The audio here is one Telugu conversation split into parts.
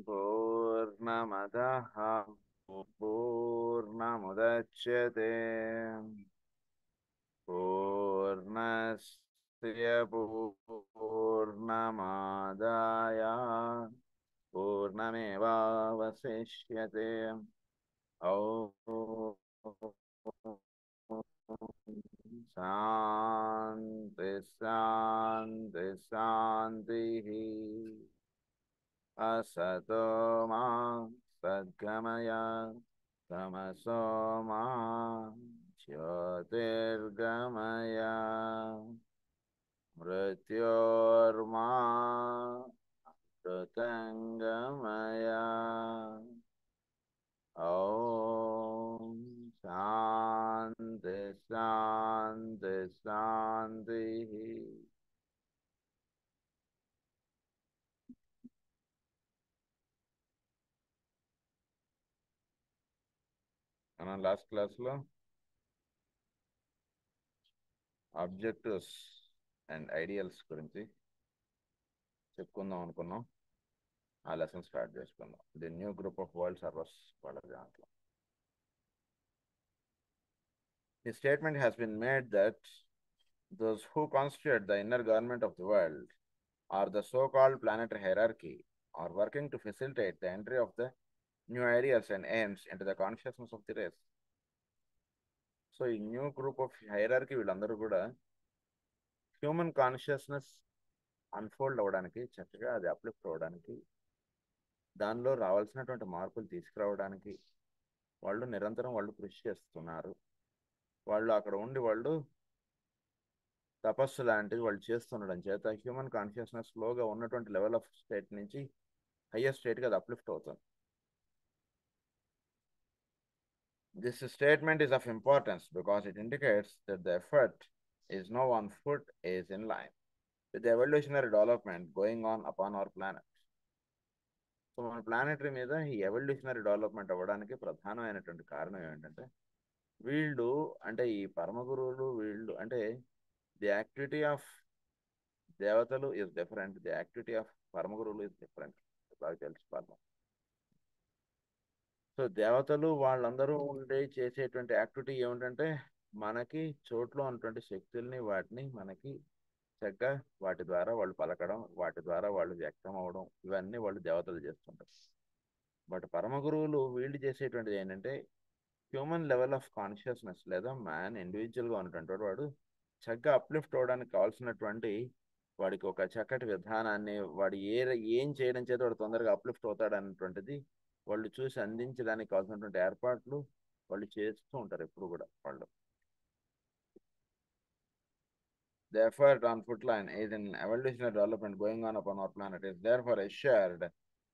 पूर्णमदः पूर्णमुदच्यते पूर्णस्य पूर्णमादाय पूर्णमेवावशिष्यते ॐ शान्ति शान्ति शान्तिः असतो मा सद्गमय तमसो मा ज्योतिर्गमय मृत्योर्मा मृतङ्गमय ॐ शान्ति शान्ति शान्तिः మనం లాస్ట్ క్లాస్లో ఆబ్జెక్టివ్స్ అండ్ ఐడియల్స్ గురించి చెప్పుకుందాం అనుకున్నాం. ఆ లెసన్ స్టార్ట్ చేసుకుందాం. The new group of world servers వాళ్ళ దాంట్లో The statement has been made that those who constitute the inner government of the world or the so-called planetary hierarchy are working to facilitate the entry of the new ideas and aims into the consciousness of the race. So ఈ న్యూ గ్రూప్ ఆఫ్ హైరార్కీ వీళ్ళందరూ కూడా హ్యూమన్ కాన్షియస్నెస్ అన్ఫోల్డ్ అవ్వడానికి, చక్కగా అది అప్లిఫ్ట్ అవ్వడానికి, దానిలో రావాల్సినటువంటి మార్పులు తీసుకురావడానికి వాళ్ళు నిరంతరం వాళ్ళు కృషి చేస్తున్నారు. వాళ్ళు అక్కడ ఉండి వాళ్ళు తపస్సు లాంటివి వాళ్ళు చేస్తుండడం చేత హ్యూమన్ కాన్షియస్నెస్ స్లోగా ఉన్నటువంటి లెవెల్ ఆఫ్ స్టేట్ నుంచి హయ్యర్ స్టేట్కి అది అప్లిఫ్ట్ అవుతుంది. This statement is of importance because it indicates that the effort is now on foot, is in line with the evolutionary development going on upon our planet. So మన ప్లానెటరీ మీద ఈ ఎవల్యూషనరీ డెవలప్మెంట్ అవ్వడానికి ప్రధానమైనటువంటి కారణం ఏంటంటే వీళ్ళు అంటే ఈ పరమ గురువులు వీళ్ళు అంటే ది యాక్టివిటీ ఆఫ్ దేవతలు is different, the activity of పరమ గురువులు ఇస్ డిఫరెంట్. బాగా తెలుసుకోవాలి. సో దేవతలు వాళ్ళందరూ ఉండి చేసేటువంటి యాక్టివిటీ ఏమిటంటే మనకి చోట్లో ఉన్నటువంటి శక్తుల్ని వాటిని మనకి చక్కగా వాటి ద్వారా వాళ్ళు పలకడం, వాటి ద్వారా వాళ్ళు వ్యక్తం అవ్వడం, ఇవన్నీ వాళ్ళు దేవతలు చేస్తుంటారు. బట్ పరమ గురువులు వీళ్ళు చేసేటువంటిది ఏంటంటే హ్యూమన్ లెవెల్ ఆఫ్ కాన్షియస్నెస్ లేదా మ్యాన్ ఇండివిజువల్గా ఉన్నటువంటి వాడు చక్కగా అప్లిఫ్ట్ అవ్వడానికి కావాల్సినటువంటి వాడికి ఒక చక్కటి విధానాన్ని వాడు ఏం చేయడం చేత వాడు తొందరగా అప్లిఫ్ట్ అవుతాడు అనేటువంటిది వాళ్ళు చూసి అందించడానికి కావాల్సినటువంటి ఏర్పాట్లు వాళ్ళు చేస్తూ ఉంటారు ఎప్పుడు కూడా. వాళ్ళు The effort on footline is in evolutionary development going on upon our planet is therefore assured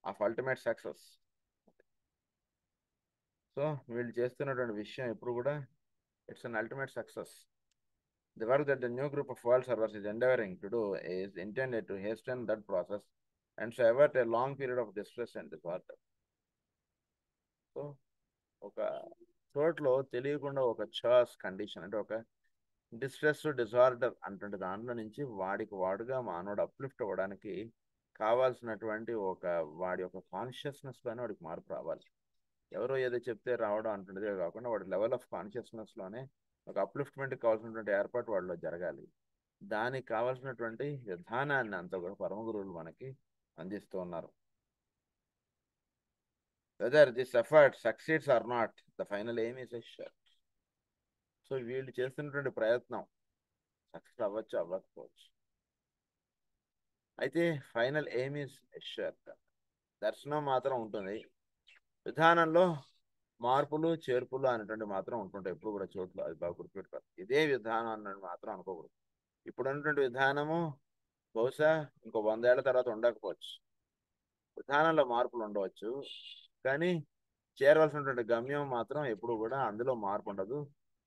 of ultimate success. So వీళ్ళు చేస్తున్నటువంటి విషయం ఎప్పుడు కూడా it's an ultimate success. The work that the new group of world servers is endeavoring to do is intended to hasten that process and to avert a long period of distress and disorder. So ఒక చోట్లో తెలియకుండా ఒక చాస్ కండిషన్ అంటే ఒక డిస్ట్రెస్ డిజార్డర్ అంటే దాంట్లో నుంచి వాడుగా మానవుడు అప్లిఫ్ట్ అవ్వడానికి కావాల్సినటువంటి వాడి యొక్క కాన్షియస్నెస్ లోనే వాడికి మార్పు రావాలి. ఎవరో ఏదో చెప్తే రావడం అంటున్నదే కాకుండా వాడి లెవెల్ ఆఫ్ కాన్షియస్నెస్ లోనే ఒక అప్లిఫ్ట్మెంట్కి కావాల్సినటువంటి ఏర్పాటు వాళ్ళలో జరగాలి. దానికి కావాల్సినటువంటి విధానాన్ని అంతా కూడా పరమ గురువులు మనకి అందిస్తూ ఉన్నారు. Whether this effort succeeds or not, the final aim is assured. So వీళ్ళు చేస్తున్నటువంటి ప్రయత్నం సక్సెస్ అవ్వచ్చు అవ్వకపోవచ్చు, అయితే ఫైనల్ ఎయిమ్ ఈజ్ అష్యూర్డ్. దర్శనం మాత్రం ఉంటుంది, విధానంలో మార్పులు చేర్పులు అనేటువంటి మాత్రం ఉంటుంటాయి ఎప్పుడు కూడా చోట్ల. అది బాగా గుర్తుపెట్టుకోవాలి. ఇదే విధానం అన్నది మాత్రం అనుకోకూడదు. ఇప్పుడు ఉన్నటువంటి విధానము బహుశా ఇంకో 100 ఏళ్ల తర్వాత ఉండకపోవచ్చు, విధానంలో మార్పులు ఉండవచ్చు, కానీ చేరవలసినటువంటి గమ్యం మాత్రం ఎప్పుడు కూడా అందులో మార్పు ఉండదు.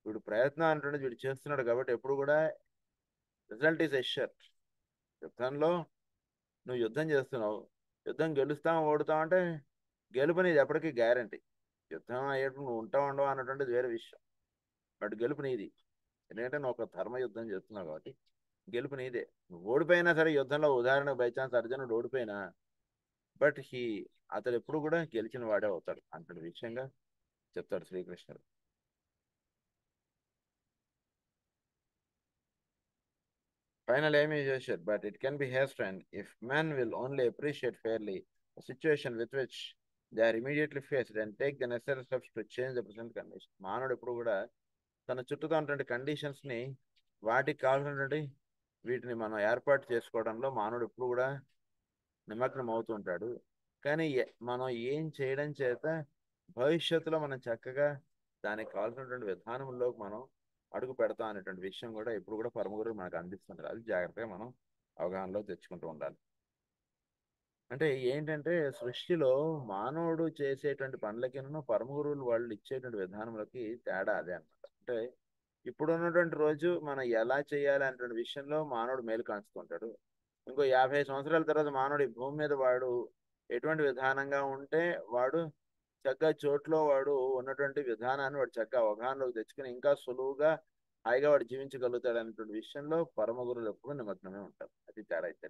వీడు ప్రయత్నం అంటే వీడు చేస్తున్నాడు కాబట్టి ఎప్పుడు కూడా రిజల్ట్ ఈజ్ అష్యూర్డ్. యుద్ధంలో నువ్వు యుద్ధం చేస్తున్నావు, యుద్ధం గెలుస్తావు ఓడుతావు అంటే గెలుపు నీది ఎప్పటికీ గ్యారంటీ. యుద్ధం అయ్యేటప్పుడు నువ్వు ఉంటావు ఉండవు అన్నటువంటిది వేరే విషయం, బట్ గెలుపు నీది. ఎందుకంటే నువ్వు ఒక ధర్మ యుద్ధం చేస్తున్నావు కాబట్టి గెలుపు నీదే. నువ్వు ఓడిపోయినా సరే యుద్ధంలో, ఉదాహరణకు బై ఛాన్స్ అర్జునుడు ఓడిపోయినా బట్ అతడు ఎప్పుడు కూడా గెలిచిన వాడే అవుతాడు అంతటి విషయంగా చెప్తాడు శ్రీకృష్ణుడు. Final aim is assured, but it can be hastened if men will only appreciate fairly a situation with which they are immediately faced and take the necessary steps to change the present condition. మానవుడు ఎప్పుడు కూడా తన చుట్టూతో ఉన్నటువంటి కండిషన్స్ని వాటికి కావాల్సినటువంటి వీటిని మనం ఏర్పాటు చేసుకోవడంలో మానవుడు ఎప్పుడు కూడా నిమగ్నం అవుతూ ఉంటాడు. కానీ మనం ఏం చేయడం చేత భవిష్యత్తులో మనం చక్కగా దానికి కావాల్సినటువంటి విధానంలోకి మనం అడుగు పెడతాం అనేటువంటి విషయం కూడా ఇప్పుడు కూడా పరమగురు మనకు అందిస్తున్నారు. అది జాగ్రత్తగా మనం అవగాహనలో తెచ్చుకుంటూ ఉండాలి. అంటే ఏంటంటే సృష్టిలో మానవుడు చేసేటువంటి పనులకిను పరమగురువులు వాళ్ళు ఇచ్చేటువంటి విధానంలోకి తేడా అదే అనమాట. అంటే ఇప్పుడు ఉన్నటువంటి రోజు మనం ఎలా చేయాలి అనేటువంటి విషయంలో మానవుడు మేలు కాంచుతుంటాడు. ఇంకో 50 సంవత్సరాల తర్వాత మానవుడు ఈ భూమి మీద వాడు ఎటువంటి విధానంగా ఉంటే వాడు చక్కగా చోట్లో వాడు ఉన్నటువంటి విధానాన్ని వాడు చక్కగా అవగాహనలోకి తెచ్చుకుని ఇంకా సులువుగా హాయిగా వాడు జీవించగలుగుతాడు అనేటువంటి విషయంలో పరమ గురువులు ఎప్పుడు నిమగ్నమే ఉంటారు. అది తేడా అయితే.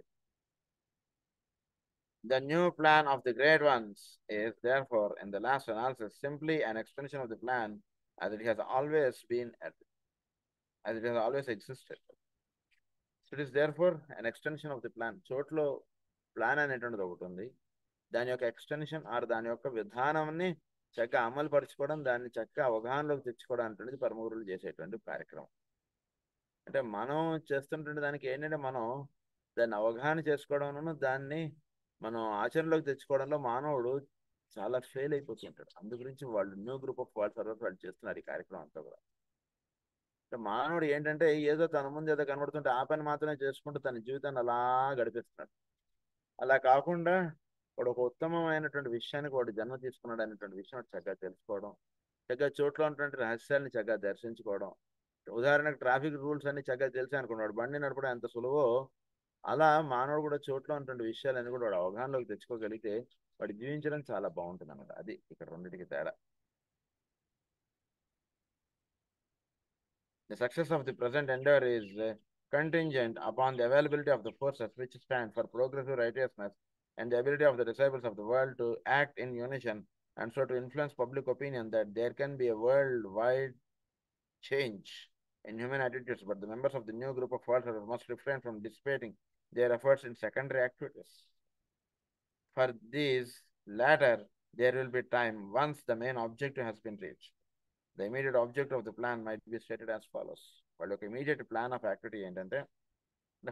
The new plan of the great ones is therefore in the last analysis simply an extension of the plan as it has always been as it has always existed. So it is therefore an extension of the plan. చోట్లో ప్లాన్ అనేటువంటిది ఒకటి ఉంది. దాని యొక్క ఎక్స్టెన్షన్ ఆర్ దాని యొక్క విధానాన్ని చక్కగా అమలు పరచుకోవడం, దాన్ని చక్కగా అవగాహనలోకి తెచ్చుకోవడం అనేటువంటిది పరమగురువులు చేసేటువంటి కార్యక్రమం. అంటే మనం చేస్తున్నటువంటి దానికి ఏంటంటే మనం దాన్ని అవగాహన చేసుకోవడం, దాన్ని మనం ఆచరణలోకి తెచ్చుకోవడంలో మానవుడు చాలా ఫెయిల్ అయిపోతుంటాడు. అందు గురించి వాళ్ళు న్యూ గ్రూప్ ఆఫ్ వాళ్ళు సర్వీస్ వాళ్ళు చేస్తున్నారు ఈ కార్యక్రమం అంతా కూడా. అంటే మానవుడు ఏంటంటే ఏదో తన ముందు ఏదో కనబడుతుంటే ఆ పని మాత్రమే చేసుకుంటూ తన జీవితాన్ని అలా గడిపిస్తున్నాడు. అలా కాకుండా వాడు ఒక ఉత్తమమైనటువంటి విషయానికి వాడు జన్మ తీసుకున్నాడు అనేటువంటి విషయం చక్కగా తెలుసుకోవడం, చక్కగా చోట్ల ఉన్నటువంటి రహస్యాన్ని చక్కగా దర్శించుకోవడం. ఉదాహరణకు ట్రాఫిక్ రూల్స్ అన్ని చక్కగా తెలిసి అనుకున్నాడు, బండి నడపడం ఎంత సులువో అలా మానవుడు కూడా చోట్ల ఉన్నటువంటి విషయాలన్నీ కూడా వాడు అవగాహనలోకి తెచ్చుకోగలిగితే వాడు జీవించడం చాలా బాగుంటుంది అన్నమాట. అది ఇక్కడ రెండింటికి తేడా. The success of the present endeavor is contingent upon the availability of the forces which stand for progressive righteousness and the ability of the disciples of the world to act in unison and so to influence public opinion that there can be a worldwide change in human attitudes, but the members of the new group of world must refrain from dissipating their efforts in secondary activities. For these latter, there will be time once the main objective has been reached. The immediate object of the plan might be stated as follows. వాళ్ళ యొక్క ఇమీడియట్ ప్లాన్ ఆఫ్ యాక్టివిటీ ఏంటంటే,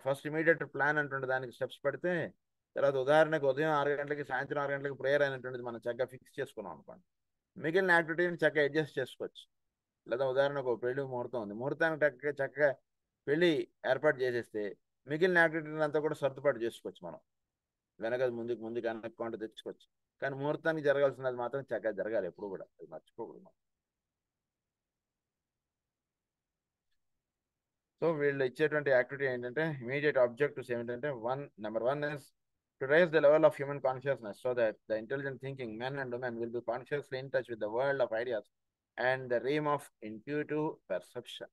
ఫస్ట్ ఇమీడియట్ ప్లాన్ అంటుండే దానికి స్టెప్స్ పెడితే తర్వాత ఉదాహరణకు ఉదయం 6 గంటలకి సాయంత్రం 6 గంటలకి ప్రేయర్ అనేటువంటిది మనం చక్కగా ఫిక్స్ చేసుకున్నాం అనుకోండి, మిగిలిన యాక్టివిటీని చక్కగా అడ్జస్ట్ చేసుకోవచ్చు. లేదా ఉదాహరణకు ఒక పెళ్లి ముహూర్తం ఉంది, ముహూర్తానికి చక్కగా పెళ్లి ఏర్పాటు చేసేస్తే మిగిలిన యాక్టివిటీని అంతా కూడా సర్దుబాటు చేసుకోవచ్చు. మనం వెనక ముందుకు అనుకుంటూ తెచ్చుకోవచ్చు. కానీ ముహూర్తానికి జరగాల్సినది మాత్రం చక్కగా జరగాలి ఎప్పుడు కూడా, అది మర్చిపోకూడదు. సో వీళ్ళు ఇచ్చేటువంటి యాక్టివిటీ ఏంటంటే ఇమీడియట్ ఆబ్జెక్టివ్స్ ఏంటంటే number one is to raise the level of human consciousness so that the intelligent thinking men and women will be consciously in touch with the world of ideas and the realm of intuitive perception.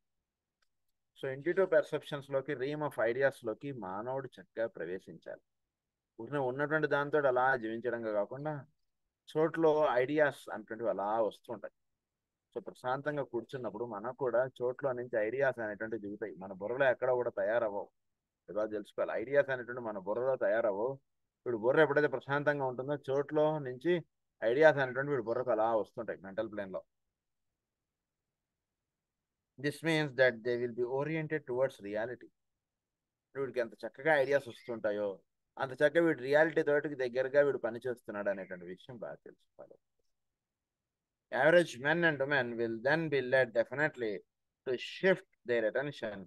So intuitive perceptions లోకి, రీమ్ ఆఫ్ ఐడియాస్ లోకి మానవుడు చక్కగా ప్రవేశించాలి. ఉన్నటువంటి దాంతో అలా జీవించడంగా కాకుండా చోట్లో ఐడియాస్ అనేటువంటివి అలా వస్తుంటాయి. సో ప్రశాంతంగా కూర్చున్నప్పుడు మనకు కూడా చోట్ల నుంచి ఐడియాస్ అనేటువంటి దిగుతాయి. మన బుర్రలో ఎక్కడ కూడా తయారవ్వవు. ఇలా తెలుసుకోవాలి, ఐడియాస్ అనేటువంటి మన బుర్రలో తయారవ్వవు. ఇప్పుడు బుర్ర ఎప్పుడైతే ప్రశాంతంగా ఉంటుందో చోట్లో నుంచి ఐడియాస్ అనేటువంటి వీడు బుర్రకు అలా వస్తుంటాయి మెంటల్ ప్లేన్లో. This means that they will be oriented towards reality. వీడికి ఎంత చక్కగా ఐడియాస్ వస్తుంటాయో అంత చక్కగా వీడు రియాలిటీ తోటికి దగ్గరగా వీడు పనిచేస్తున్నాడు అనేటువంటి విషయం బాగా తెలుసుకోవాలి. Average men and women will then be led definitely to shift their attention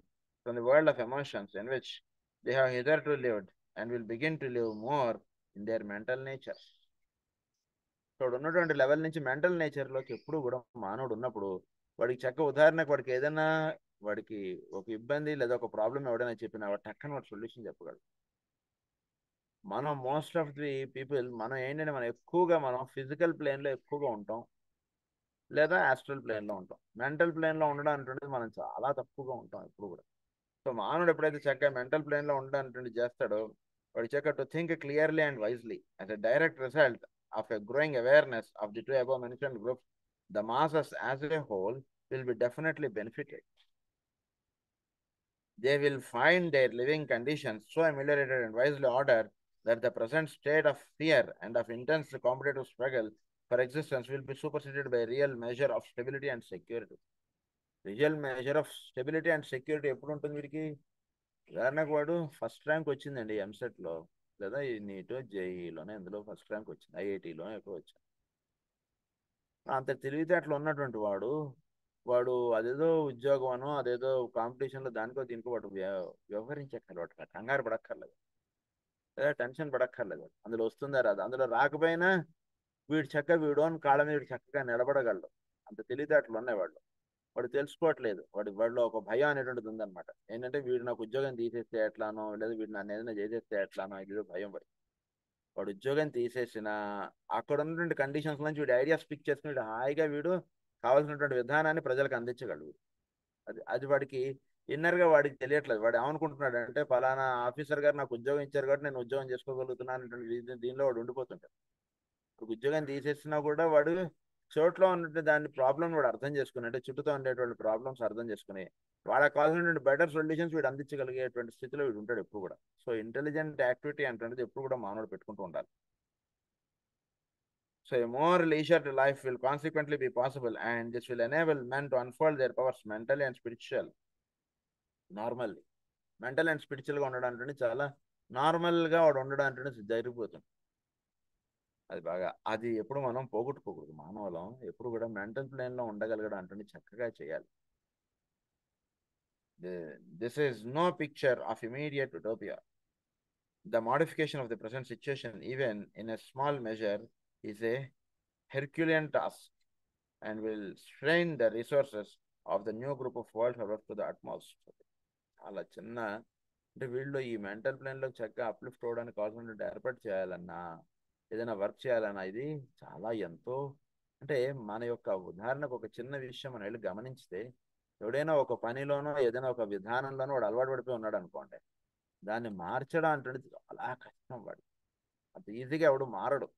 from the world of emotions in which they have hitherto lived and will begin to live more in their mental nature. So ఉన్నటువంటి లెవెల్ నుంచి మెంటల్ నేచర్లోకి ఎప్పుడు కూడా మానవుడు ఉన్నప్పుడు వాడికి చక్క ఉదాహరణకు వాడికి ఏదైనా వాడికి ఒక ఇబ్బంది లేదా ఒక ప్రాబ్లం ఎవడైనా చెప్పినా వాడు టక్కన వాడు సొల్యూషన్ చెప్పగలడు. మనం మోస్ట్ ఆఫ్ ది పీపుల్ మనం ఏంటంటే మనం ఎక్కువగా మనం ఫిజికల్ ప్లేన్లో ఎక్కువగా ఉంటాం లేదా ఆస్ట్రల్ ప్లేన్లో ఉంటాం. మెంటల్ ప్లేన్లో ఉండడం అంటుండేది మనం చాలా తక్కువగా ఉంటాం ఎప్పుడు కూడా. సో మానవుడు ఎప్పుడైతే చక్కగా మెంటల్ ప్లేన్లో ఉండడం అంటుండే చేస్తాడో వాడి చెక్క to think clearly and wisely as a direct result of a growing awareness of the two above mentioned groups, the masses as a whole will be definitely benefited. They will find their living conditions so ameliorated and wisely ordered that the present state of fear and of intense competitive struggle for existence will be superseded by a real measure of stability and security. Real measure of stability and security ఎప్పుడు ఉంటుంది వీడికి? ఉదాహరణకు వాడు ఫస్ట్ ర్యాంక్ వచ్చిందండి ఎంసెట్లో, లేదా ఈ నీటో జేఈలోనే ఎందులో ఫస్ట్ ర్యాంక్ వచ్చింది, ఐఐటీలోనే ఎప్పుడు వచ్చింది. అంత తెలివితేటలు ఉన్నటువంటి వాడు వాడు అదేదో ఉద్యోగం అనో అదేదో కాంపిటీషన్లో దానికో దీనికో వాడు వ్యవహరించక్కర్లేదు, వాడు కంగారు పడక్కర్లేదు, లేదా టెన్షన్ పడక్కర్లేదు. అందులో వస్తుందా రాదు, అందులో రాకపోయినా వీడు చక్కగా వీడోని కాళ్ళ మీద చక్కగా నిలబడగలడు. అంత తెలివితేటలు ఉన్నాయి వాళ్ళు. వాడు తెలుసుకోవట్లేదు, వాడిలో ఒక భయం అనేటువంటిది ఉందన్నమాట. ఏంటంటే వీడు నాకు ఉద్యోగం తీసేస్తే ఎట్లానో, లేదా వీడు నన్ను ఏదైనా చేసేస్తే ఎట్లానో, ఇది భయం వాడు ఉద్యోగం తీసేసిన అక్కడ ఉన్నటువంటి కండిషన్స్ నుంచి వీడు ఐడియాస్ పిక్ చేసుకుని వీడు హాయిగా వీడు కావాల్సినటువంటి విధానాన్ని ప్రజలకు అందించగలడు. అది అది వాడికి ఇన్నర్గా వాడికి తెలియట్లేదు. వాడు ఏమనుకుంటున్నాడు అంటే ఫలానా ఆఫీసర్ గారు నాకు ఉద్యోగం ఇచ్చారు కాబట్టి నేను ఉద్యోగం చేసుకోగలుగుతున్నాను అనేటువంటి దీనిలో వాడు ఉండిపోతుంటాడు. ఉద్యోగం తీసేసినా కూడా వాడు చోట్లో ఉన్నటువంటి దాని ప్రాబ్లం వాడు అర్థం చేసుకుని, అంటే చుట్టూతో ఉండేటువంటి ప్రాబ్లమ్స్ అర్థం చేసుకుని వాళ్ళకి కావాల్సినటువంటి బెటర్ సొల్యూషన్స్ వీడు అందించగలిగేటువంటి స్థితిలో వీడు ఉంటాడు ఎప్పుడు కూడా. సో ఇంటెలిజెంట్ యాక్టివిటీ అంటే ఎప్పుడు కూడా మానవుడు పెట్టుకుంటూ ఉండాలి. So a more leisure life will consequently be possible, and this will enable men to unfold their powers mentally and spiritual normally. Mental and స్పిరిచువల్గా ఉండడం అంటే చాలా నార్మల్గా వాడు ఉండడం అంటే జరిగిపోతుంది. అది బాగా అది ఎప్పుడు మనం పోగొట్టుకోకూడదు. మానవులం ఎప్పుడు కూడా మెంటల్ ప్లేన్లో ఉండగలగడం అంటే చక్కగా చేయాలి. This is no picture of immediate utopia. The modification of the present situation, even in a small measure, is a Herculean task and will strain the resources of the new group of world powers to the utmost. అలా చిన్న అంటే వీళ్ళు ఈ మెంటల్ ప్లేన్లో చక్కగా అప్లిఫ్ట్ అవ్వడానికి కావాల్సిన ఏర్పాటు చేయాలన్నా, ఏదైనా వర్క్ చేయాలన్నా ఇది చాలా ఎంతో అంటే మన యొక్క ఉదాహరణకు ఒక చిన్న విషయం మనం వెళ్ళి గమనించితే, ఎవడైనా ఒక పనిలోనో ఏదైనా ఒక విధానంలోనో వాడు అలవాటు పడిపోయి ఉన్నాడు అనుకోండి, దాన్ని మార్చడం అంటే చాలా కష్టం. వాడు అంత ఈజీగా ఎవడు మారడు.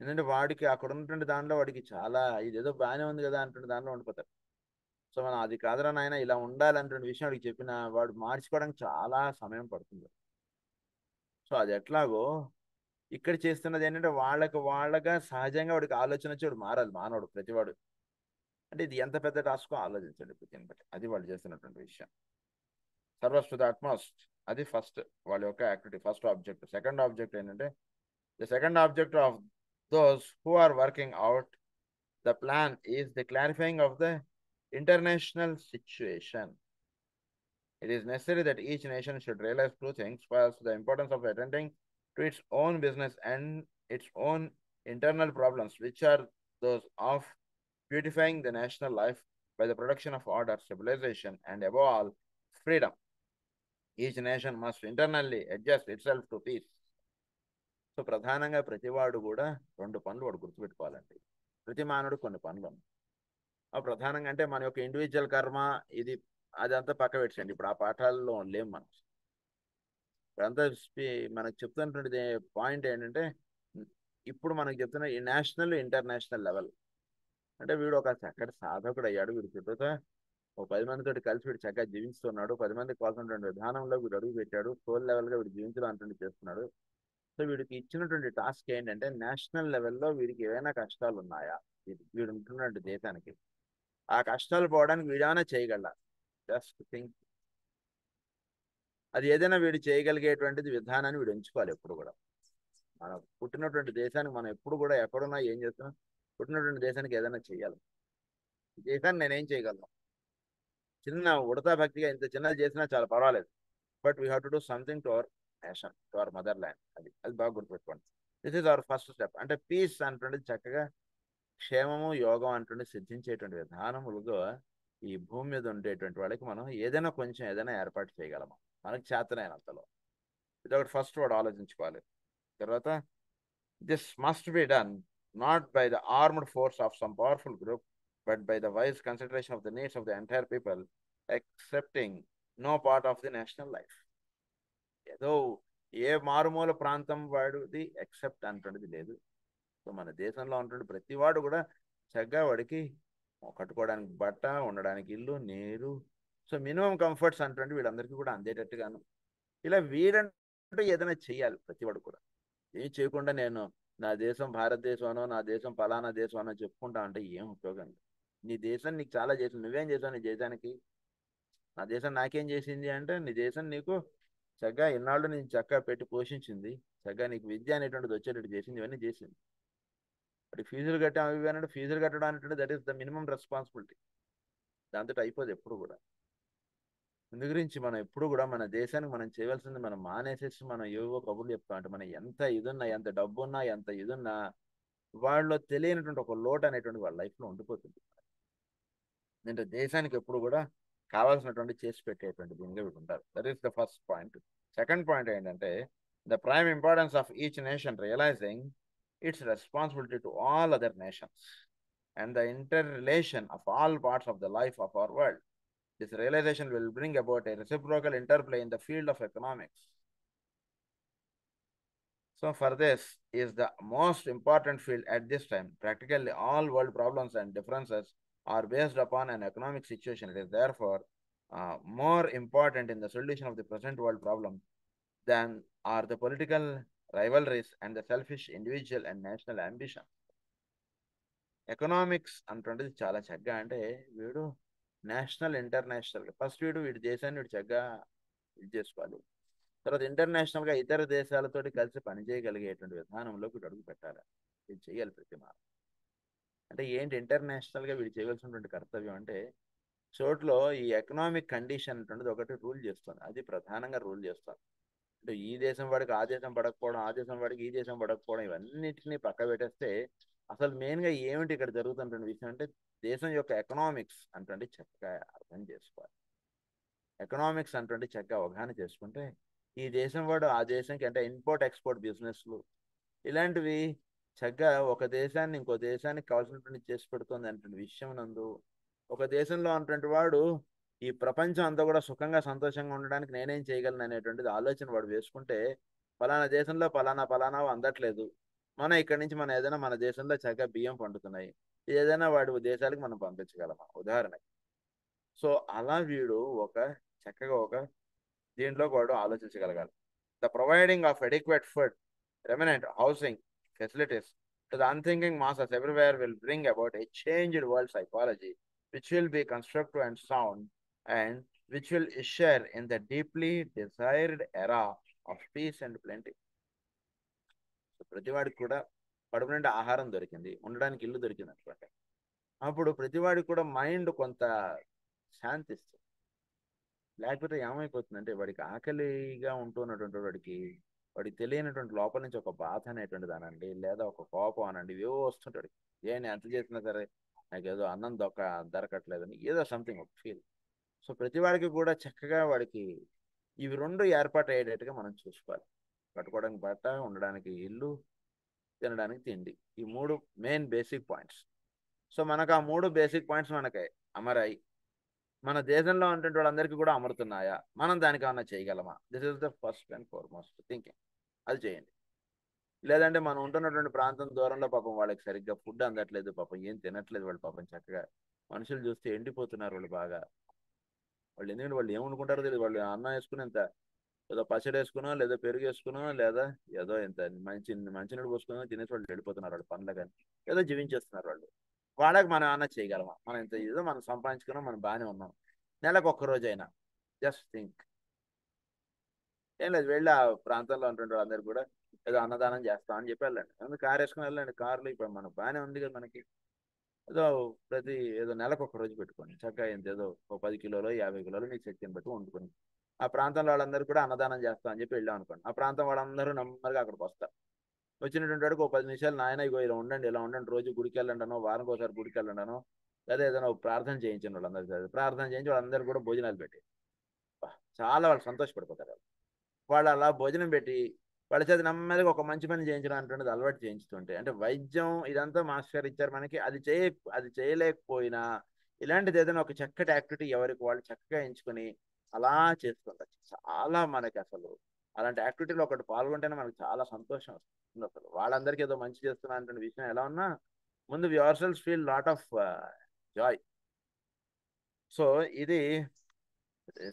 ఎందుకంటే వాడికి అక్కడ ఉన్నటువంటి దానిలో వాడికి చాలా ఇదేదో బాగానే ఉంది కదా అంటుంటే దానిలో ఉండిపోతాడు. సో మనం అది కాదురా నాయన ఇలా ఉండాలన్నటువంటి విషయం వాడికి చెప్పిన వాడు మార్చుకోవడానికి చాలా సమయం పడుతుంది. సో అది ఎట్లాగో ఇక్కడ చేస్తున్నది ఏంటంటే వాళ్ళగా సహజంగా వాడికి ఆలోచన వచ్చి వాడు మారాలి. మానవుడు ప్రతివాడు అంటే ఇది ఎంత పెద్ద టాస్కో ఆలోచించండి దీన్ని బట్టి. అది వాళ్ళు చేస్తున్నటువంటి విషయం. సర్వస్ టు ద అట్మోస్ట్, అది ఫస్ట్ వాళ్ళ యొక్క activity, first object. Second object ఏంటంటే the second object of those who are working out the plan is the clarifying of the international situation. It is necessary that each nation should realize two things. First, the importance of attending to its own business and its own internal problems, which are those of beautifying the national life by the production of order, civilization, and above all, freedom. Each nation must internally adjust itself to peace. So ప్రధానంగా ప్రతివాడు కూడా రెండు పనులు వాడు గుర్తుపెట్టుకోవాలండి. ప్రతి మానవుడు కొన్ని పనులు ఆ ప్రధానంగా అంటే మన యొక్క ఇండివిజువల్ కర్మ ఇది అదంతా పక్క పెట్టండి. ఇప్పుడు ఆ పాఠాల్లో లేం మనం. ఇప్పుడంతా మనకు చెప్తున్నటువంటి పాయింట్ ఏంటంటే ఇప్పుడు మనకు చెప్తున్న ఈ నేషనల్ ఇంటర్నేషనల్ లెవెల్ అంటే వీడు ఒక చక్కటి సాధకుడు అయ్యాడు. వీడు చుట్టూతో ఒక 10 మందితో కలిసి వీడు చక్కగా జీవిస్తున్నాడు. 10 మందికి కావాల్సినటువంటి విధానంలో వీడు అడుగు పెట్టాడు. సోల్ లెవెల్గా వీడు జీవించడం అంటుంది చేస్తున్నాడు. సో వీడికి ఇచ్చినటువంటి టాస్క్ ఏంటంటే నేషనల్ లెవెల్లో వీడికి ఏవైనా కష్టాలు ఉన్నాయా, వీడు ఉంటున్నటువంటి దేశానికి ఆ కష్టాలు పోవడానికి వీడేమైనా చేయగలరా? Just think. అది ఏదైనా వీడు చేయగలిగేటువంటిది విధానాన్ని వీడు ఎంచుకోవాలి. ఎప్పుడు కూడా మనం పుట్టినటువంటి దేశానికి మనం ఎప్పుడు కూడా ఎక్కడున్నా ఏం చేస్తున్నాం, పుట్టినటువంటి దేశానికి ఏదైనా చేయాలి. దేశాన్ని నేనేం చేయగలను, చిన్న ఉడతా భక్తిగా ఇంత చిన్నది చేసినా చాలా పర్వాలేదు, but we have to do something to our nation, to our mother land. అది బాగా గుర్తుపెట్టుకోండి. This is our first step. అంటే పీస్ అంటుండేది చక్కగా క్షేమము యోగం అంటుండే సిద్ధించేటువంటి విధానములుగా ఈ భూమి మీద ఉండేటువంటి వాళ్ళకి మనం ఏదైనా కొంచెం ఏదైనా ఏర్పాటు చేయగలము మనకు చేతనైనంతలో. ఇది ఒకటి ఫస్ట్ వాడు ఆలోచించుకోవాలి. తర్వాత this must be done not by the armed force of some powerful group but by the wise consideration of the needs of the entire people, excepting no part of the national life. ఏదో ఏ మారుమూల ప్రాంతం వాడిది ఎక్సెప్ట్ అంటున్నది లేదు. సో మన దేశంలో ఉంటున్న ప్రతి వాడు కూడా చక్కగా వాడికి కట్టుకోవడానికి బట్ట, ఉండడానికి ఇల్లు, నీరు, సో మినిమం కంఫర్ట్స్ అంటుంటే వీళ్ళందరికీ కూడా అందేటట్టుగాను ఇలా వీడంటూ ఏదైనా చెయ్యాలి ప్రతి వాడు కూడా. ఏం చేయకుండా నేను నా దేశం భారతదేశం అనో, నా దేశం ఫలానా దేశం అనో చెప్పుకుంటా అంటే ఏం ఉపయోగం లేదు. నీ దేశం నీకు చాలా చేసింది, నువ్వేం చేసావు నీ దేశానికి? నా దేశం నాకేం చేసింది అంటే, నీ దేశం నీకు చక్కగా ఇన్నాళ్ళు నేను చక్కగా పెట్టి పోషించింది, చక్కగా నీకు విద్య అనేటువంటిది వచ్చేటట్టు చేసింది, ఇవన్నీ చేసింది. వాటి ఫీజులు కట్టాం అవి అంటే ఫీజులు కట్టడం అనేటువంటి that is the minimum responsibility. దాంతో అయిపోదు ఎప్పుడు కూడా. ఇందు గురించి మనం ఎప్పుడు కూడా మన దేశానికి మనం చేయవలసింది మనం మానేసేసి మనం ఏవో కబుర్లు చెప్తాం. అంటే మనం ఎంత ఇదున్నా, ఎంత డబ్బున్నా, ఎంత ఇదున్నా వాళ్ళలో తెలియనటువంటి ఒక లోటు అనేటువంటి వాళ్ళ లైఫ్లో ఉండిపోతుంది. అంటే దేశానికి ఎప్పుడు కూడా కావాల్సినటువంటి చేసి పెట్టేటువంటి దీనిగా వీళ్ళు ఉంటారు. That is the first point. Second point ఏంటంటే the prime importance of each nation realizing its responsibility to all other nations and the inter relation of all parts of the life of our world. This realization will bring about a reciprocal interplay in the field of economics. So for this is the most important field at this time. Practically all world problems and differences are based upon an economic situation. It is therefore more important in the solution of the present world problem than are the political rivalries and the selfish individual and national ambition. Economics అంటుండేది చాలా చక్కగా అంటే వీడు నేషనల్ ఇంటర్నేషనల్ ఫస్ట్ వీడి దేశాన్ని వీడు చక్కగా ఇది చేసుకోవాలి. తర్వాత ఇంటర్నేషనల్గా ఇతర దేశాలతోటి కలిసి పనిచేయగలిగేటువంటి విధానంలో వీడు అడుగు పెట్టాలి. ఇది చేయాలి ప్రతి మారు. అంటే ఏంటి ఇంటర్నేషనల్గా వీడు చేయవలసినటువంటి కర్తవ్యం అంటే చోట్లో ఈ ఎకనామిక్ కండిషన్ అంటున్నది ఒకటి రూల్ చేస్తుంది. అది ప్రధానంగా రూల్ చేస్తుంది. అంటే ఈ దేశం వాడికి ఆ దేశం పడకపోవడం, ఆ దేశం వాడికి ఈ దేశం పడకపోవడం, ఇవన్నిటిని పక్క పెట్టేస్తే అసలు మెయిన్గా ఏమిటి ఇక్కడ జరుగుతున్న విషయం అంటే దేశం యొక్క ఎకనామిక్స్ అంటే చక్కగా అర్థం చేసుకోవాలి. ఎకనామిక్స్ అంటే చక్కగా అవగాహన చేసుకుంటే ఈ దేశం వాడు ఆ దేశానికి అంటే ఇంపోర్ట్ ఎక్స్పోర్ట్ బిజినెస్లు ఇలాంటివి చక్కగా ఒక దేశాన్ని ఇంకో దేశానికి కావాల్సినటువంటి చేసి పెడుతుంది అనేటువంటి విషయం నందు ఒక దేశంలో ఉన్నటువంటి వాడు ఈ ప్రపంచం అంతా కూడా సుఖంగా సంతోషంగా ఉండడానికి నేనేం చేయగలను అనేటువంటిది ఆలోచన వాడు వేసుకుంటే ఫలానా దేశంలో ఫలానా అందట్లేదు, మనం ఇక్కడి నుంచి మనం ఏదైనా మన దేశంలో చక్కగా బియ్యం పండుతున్నాయి, ఏదైనా వాడి దేశాలకు మనం పంపించగలమా ఉదాహరణకి. సో అలా వీడు ఒక చక్కగా ఒక దీంట్లో వాడు ఆలోచించగలగాలి. The providing of adequate food, remnant housing facilities to the unthinking masses everywhere will bring about a changed world psychology which will be constructive and sound and which will share in the deeply desired era of peace and plenty. So ప్రతివాడికి కూడా కడుపు నిండా ఆహారం దొరికింది, ఉండడానికి ఇల్లు దొరికింది అనుకోండి, అప్పుడు ప్రతివాడికి కూడా మైండ్ కొంత శాంతిస్తుంది. లేకపోతే ఏమైపోతుందంటే వాడికి ఆకలిగా ఉంటున్నటువంటి వాడికి తెలియనటువంటి లోపల నుంచి ఒక బాధ అనేటువంటిది అనండి, లేదా ఒక కోపం అనండి, ఏవో వస్తుంటాడు. నేను ఎంత చేసినా సరే నాకు ఏదో అన్నం దొరకట్లేదని ఏదో సంథింగ్ ఒక ఫీల్. సో ప్రతి వాడికి కూడా చక్కగా వాడికి ఇవి రెండు ఏర్పాటు అయ్యేటట్టుగా మనం చూసుకోవాలి. కట్టుకోవడానికి బట్ట, ఉండడానికి ఇల్లు, తినడానికి తిండి, ఈ మూడు మెయిన్ బేసిక్ పాయింట్స్. సో మనకు ఆ మూడు బేసిక్ పాయింట్స్ మనకి అమరాయి మన దేశంలో ఉంటుంటే వాళ్ళందరికీ కూడా అమరుతున్నాయా, మనం దానికి ఏమన్నా చేయగలమా? This is the first and foremost thinking. అది చేయండి. లేదంటే మనం ఉంటున్నటువంటి ప్రాంతం దూరంలో పాపం వాళ్ళకి సరిగ్గా ఫుడ్ అందట్లేదు, పాపం ఏం తినట్లేదు వాళ్ళు, పాపం చక్కగా మనుషులు చూస్తే ఎండిపోతున్నారు వాళ్ళు బాగా. వాళ్ళు ఎందుకంటే వాళ్ళు ఏమనుకుంటారో తెలియదు. వాళ్ళు అన్నం వేసుకుని ఇంత ఏదో పచ్చడి వేసుకునో లేదా పెరుగు వేసుకునో లేదా ఏదో ఇంత మంచినీళ్ళు పోసుకునో తినేసి వాళ్ళు వెళ్ళిపోతున్నారు వాళ్ళు పనులు, కానీ ఏదో జీవించేస్తున్నారు వాళ్ళు. వాళ్ళకి మనం ఏమన్నా చేయగలమా? మనం ఇంత ఏదో మనం సంపాదించుకున్నాం, మనం బాగానే ఉన్నాం, నెలకు ఒక్క రోజైనా జస్ట్ థింక్. ఏం లేదు, వెళ్ళి ఆ ప్రాంతంలో ఉంటుండే వాళ్ళందరూ కూడా ఏదో అన్నదానం చేస్తామని చెప్పి వెళ్ళండి. అందుకు కారు వేసుకుని వెళ్ళండి. కార్లు ఇప్పుడు మనకు బాగానే ఉంది కదా మనకి. ఏదో ఏదో నెలకు ఒక రోజు పెట్టుకోండి చక్కగా, ఏదో ఓ 10 కిలోలు 50 కిలోలు మీకు శక్తిని బట్టి వండుకొని ఆ ప్రాంతంలో వాళ్ళందరూ కూడా అన్నదానం చేస్తామని చెప్పి వెళ్ళాం అనుకోండి. ఆ ప్రాంతం వాళ్ళందరూ నెమ్మదిగా అక్కడికి వస్తారు. వచ్చినటువంటి వాడికి ఒక 10 నిమిషాలు నాయన ఇగో ఇలా ఉండండి, రోజు గుడికి వెళ్ళండానో, వారానికి ఒకసారి గుడికి వెళ్ళండానో, లేదా ఏదైనా ప్రార్థన చేయించండి వాళ్ళందరూ. ప్రార్థన చేయించి వాళ్ళందరూ కూడా భోజనాలు పెట్టి చాలా వాళ్ళు సంతోషపడిపోతారు. వాళ్ళు అలా భోజనం పెట్టి వాళ్ళ చేత నెమ్మదిగా ఒక మంచి పని చేయించడం అంటున్నది అలవాటు చేయించుతుంటే, అంటే వైద్యం ఇదంతా మాస్టర్ గారు ఇచ్చారు మనకి, అది చేయలేకపోయినా ఇలాంటిది ఏదైనా ఒక చక్కటి యాక్టివిటీ ఎవరికి వాళ్ళు చక్కగా ఎంచుకొని అలా చేస్తుంటారు. చాలా మనకి అసలు అలాంటి యాక్టివిటీలో ఒకటి పాల్గొంటేనే మనకు చాలా సంతోషం వస్తుంది. అసలు వాళ్ళందరికీ ఏదో మంచి చేస్తున్నా అంటే విషయం ఎలా ఉన్నా ముందు we our cells feel lot of joy. So ఇది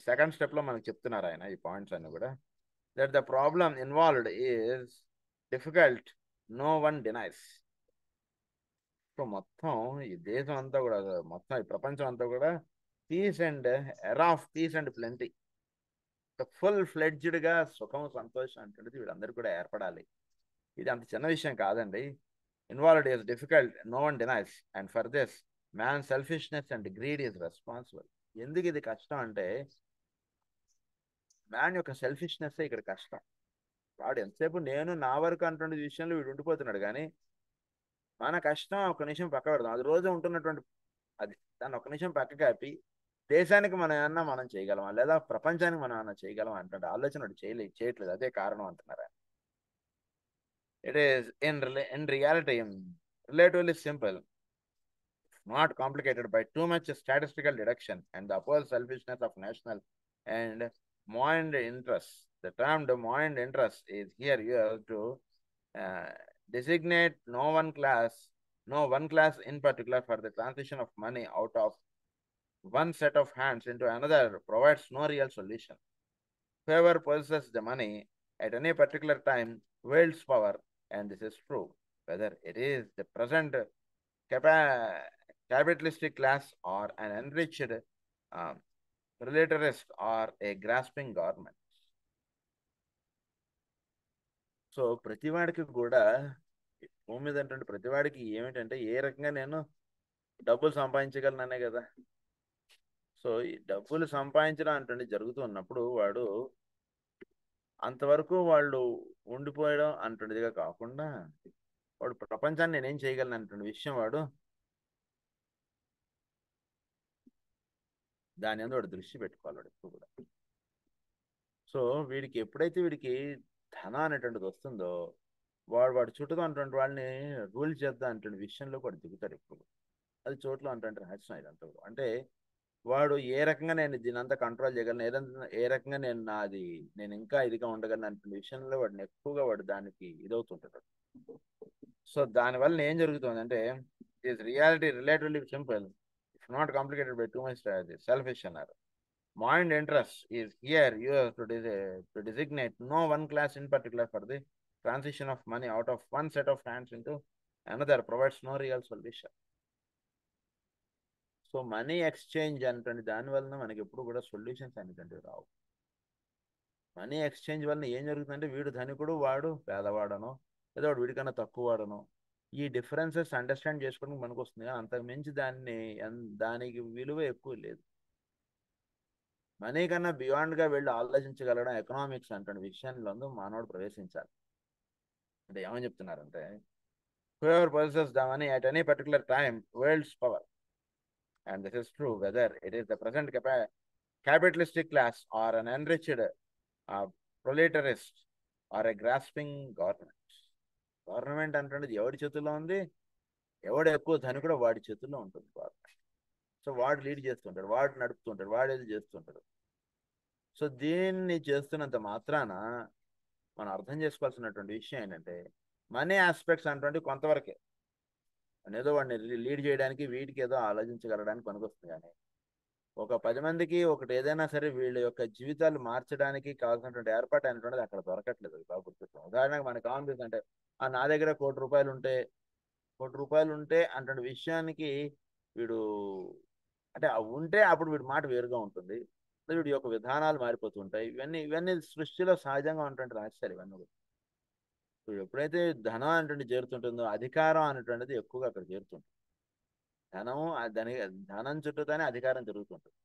సెకండ్ స్టెప్లో మనకు చెప్తున్నారు ఆయన ఈ పాయింట్స్ అన్ని కూడా. That the problem involved is difficult, no one denies. So మొత్తం ఈ దేశం అంతా కూడా, మొత్తం ఈ ప్రపంచం అంతా కూడా peace and era of peace and plenty, full ఫ్లెడ్జ్డ్గా సుఖం సంతోషం అంటే వీళ్ళందరూ కూడా ఏర్పడాలి. ఇది అంత చిన్న విషయం కాదండి. Involved is difficult, no one denies, and for this man selfishness and greed is responsible. ఎందుకు ఇది కష్టం అంటే మ్యాన్ యొక్క సెల్ఫిష్నెస్ ఇక్కడ కష్టం. వాడు ఎంతసేపు నేను నా వరకు అన్నటువంటి విషయంలో వీడు ఉండిపోతున్నాడు. కానీ మన కష్టం ఒక నిమిషం పక్క పెడదాం, అది రోజు ఉంటున్నటువంటి అది, దాన్ని ఒక నిమిషం పక్కకి ఆపి దేశానికి మనం ఏమన్నా మనం చేయగలమా, లేదా ప్రపంచానికి మనం ఏమన్నా చేయగలమా అంటే ఆలోచన వాడు చేయట్లేదు. అదే కారణం అంటున్నారు. It is in reality relatively simple, not complicated by too much statistical deduction and the opposed selfishness of national and mind interest. The term mind interest is here used to uh, designate no one class in particular, for the transition of money out of one set of hands into another provides no real solution. Whoever possesses the money at any particular time wields power, and this is true whether it is the present capitalistic class or an enriched relativist or a grasping government. So ప్రతివాడికి కూడా భూమి మీద అంటే ప్రతివాడికి ఏమిటంటే ఏ రకంగా నేను డబ్బులు సంపాదించగలననే కదా. సో ఈ డబ్బులు సంపాదించడం అంటే జరుగుతున్నప్పుడు వాడు అంతవరకు వాళ్ళు ఉండిపోయడం అంటుండేదిగా కాకుండా వాడు ప్రపంచాన్ని నేనేం చేయగలను అన్నటువంటి విషయం వాడు దాని మీద వాడు దృష్టి పెట్టుకోవాలి వాడు ఎప్పుడు కూడా. సో వీడికి ఎప్పుడైతే వీడికి ధనం అనేటువంటిది వస్తుందో వాడు చుట్టూ అటువంటి వాళ్ళని రూల్ చేద్దాం అటువంటి విషయంలో వాడు దిగుతాడు ఎప్పుడు. అది చోట్ల అంటే రహస్యం ఇదంతా. అంటే వాడు ఏ రకంగా నేను దీని అంతా కంట్రోల్ చేయగలను, ఏ రకంగా నేను ఇంకా ఇదిగా ఉండగలను అనే విషయంలో వాడిని ఎక్కువగా వాడు దానికి ఇదవుతుంటాడు. సో దానివల్ల ఏం జరుగుతుంది అంటే it reality relatively simple, it's not complicated by too much selfish అన్నారు. Mind interest is here used to designate no one class in particular, for the transition of money out of one set of hands into another provides no real solution. So money exchange అంటే దానివల్ల మనకి ఎప్పుడు కూడా సొల్యూషన్స్ అనేటువంటివి రావు. మనీ ఎక్స్చేంజ్ వల్ల ఏం జరుగుతుందంటే వీడు ధనికుడు, వాడు పేదవాడనో, లేదా వాడు వీడికన్నా తక్కువ వాడనో, ఈ డిఫరెన్సెస్ అండర్స్టాండ్ చేసుకోవడానికి మనకు వస్తుంది. అంతకు మించి దానికి విలువ ఎక్కువ లేదు. మనీ కన్నా బియాండ్గా వెళ్ళి ఆలోచించగలడం ఎకనామిక్స్ అంటే విషయంలో మానవుడు ప్రవేశించాలి. అంటే ఏమని చెప్తున్నారంటే whoever possesses the money at any particular time wields power, and this is true whether it is the present capitalistic class or an enriched proletariat or a grasping government. Government అంటే ఎవడి చేతుల్లో ఉంది, ఎవడు ఎక్కువ ధనికుడో వాడి చేతుల్లో ఉంటుంది గవర్నమెంట్. సో వాడు లీడ్ చేస్తుంటాడు, వాడు నడుపుతుంటాడు, వాడు ఏది చేస్తుంటాడు. సో దీన్ని చేస్తున్నంత మాత్రాన మనం అర్థం చేసుకోవాల్సినటువంటి విషయం ఏంటంటే మనీ ఆస్పెక్ట్స్ అంటే కొంతవరకే ఏదో వాడిని లీడ్ చేయడానికి వీటికి ఏదో ఆలోచించగలడానికి పనికొస్తుంది. కానీ ఒక 10 మందికి ఒకటి ఏదైనా సరే వీళ్ళ యొక్క జీవితాలు మార్చడానికి కావాల్సినటువంటి ఏర్పాటు అనేటువంటిది అక్కడ దొరకట్లేదు. బాగా గుర్తుపెట్టుకోండి. ఉదాహరణకు మనకు కావాల్సింది అంటే నా దగ్గర కోటి రూపాయలు ఉంటే అంటే విషయానికి వీడు అంటే ఉంటే అప్పుడు వీడి మాట వేరుగా ఉంటుంది, వీడి యొక్క విధానాలు మారిపోతుంటాయి. ఇవన్నీ సృష్టిలో సహజంగా ఉన్నటువంటి రహస్యాలు ఇవన్నీ కూడా. ఎప్పుడైతే ధనం అనేటువంటి చేరుతుంటుందో అధికారం అనేటువంటిది ఎక్కువగా అక్కడ చేరుతుంటుంది. ధనం చుట్టూతోనే అధికారం జరుగుతుంటుంది.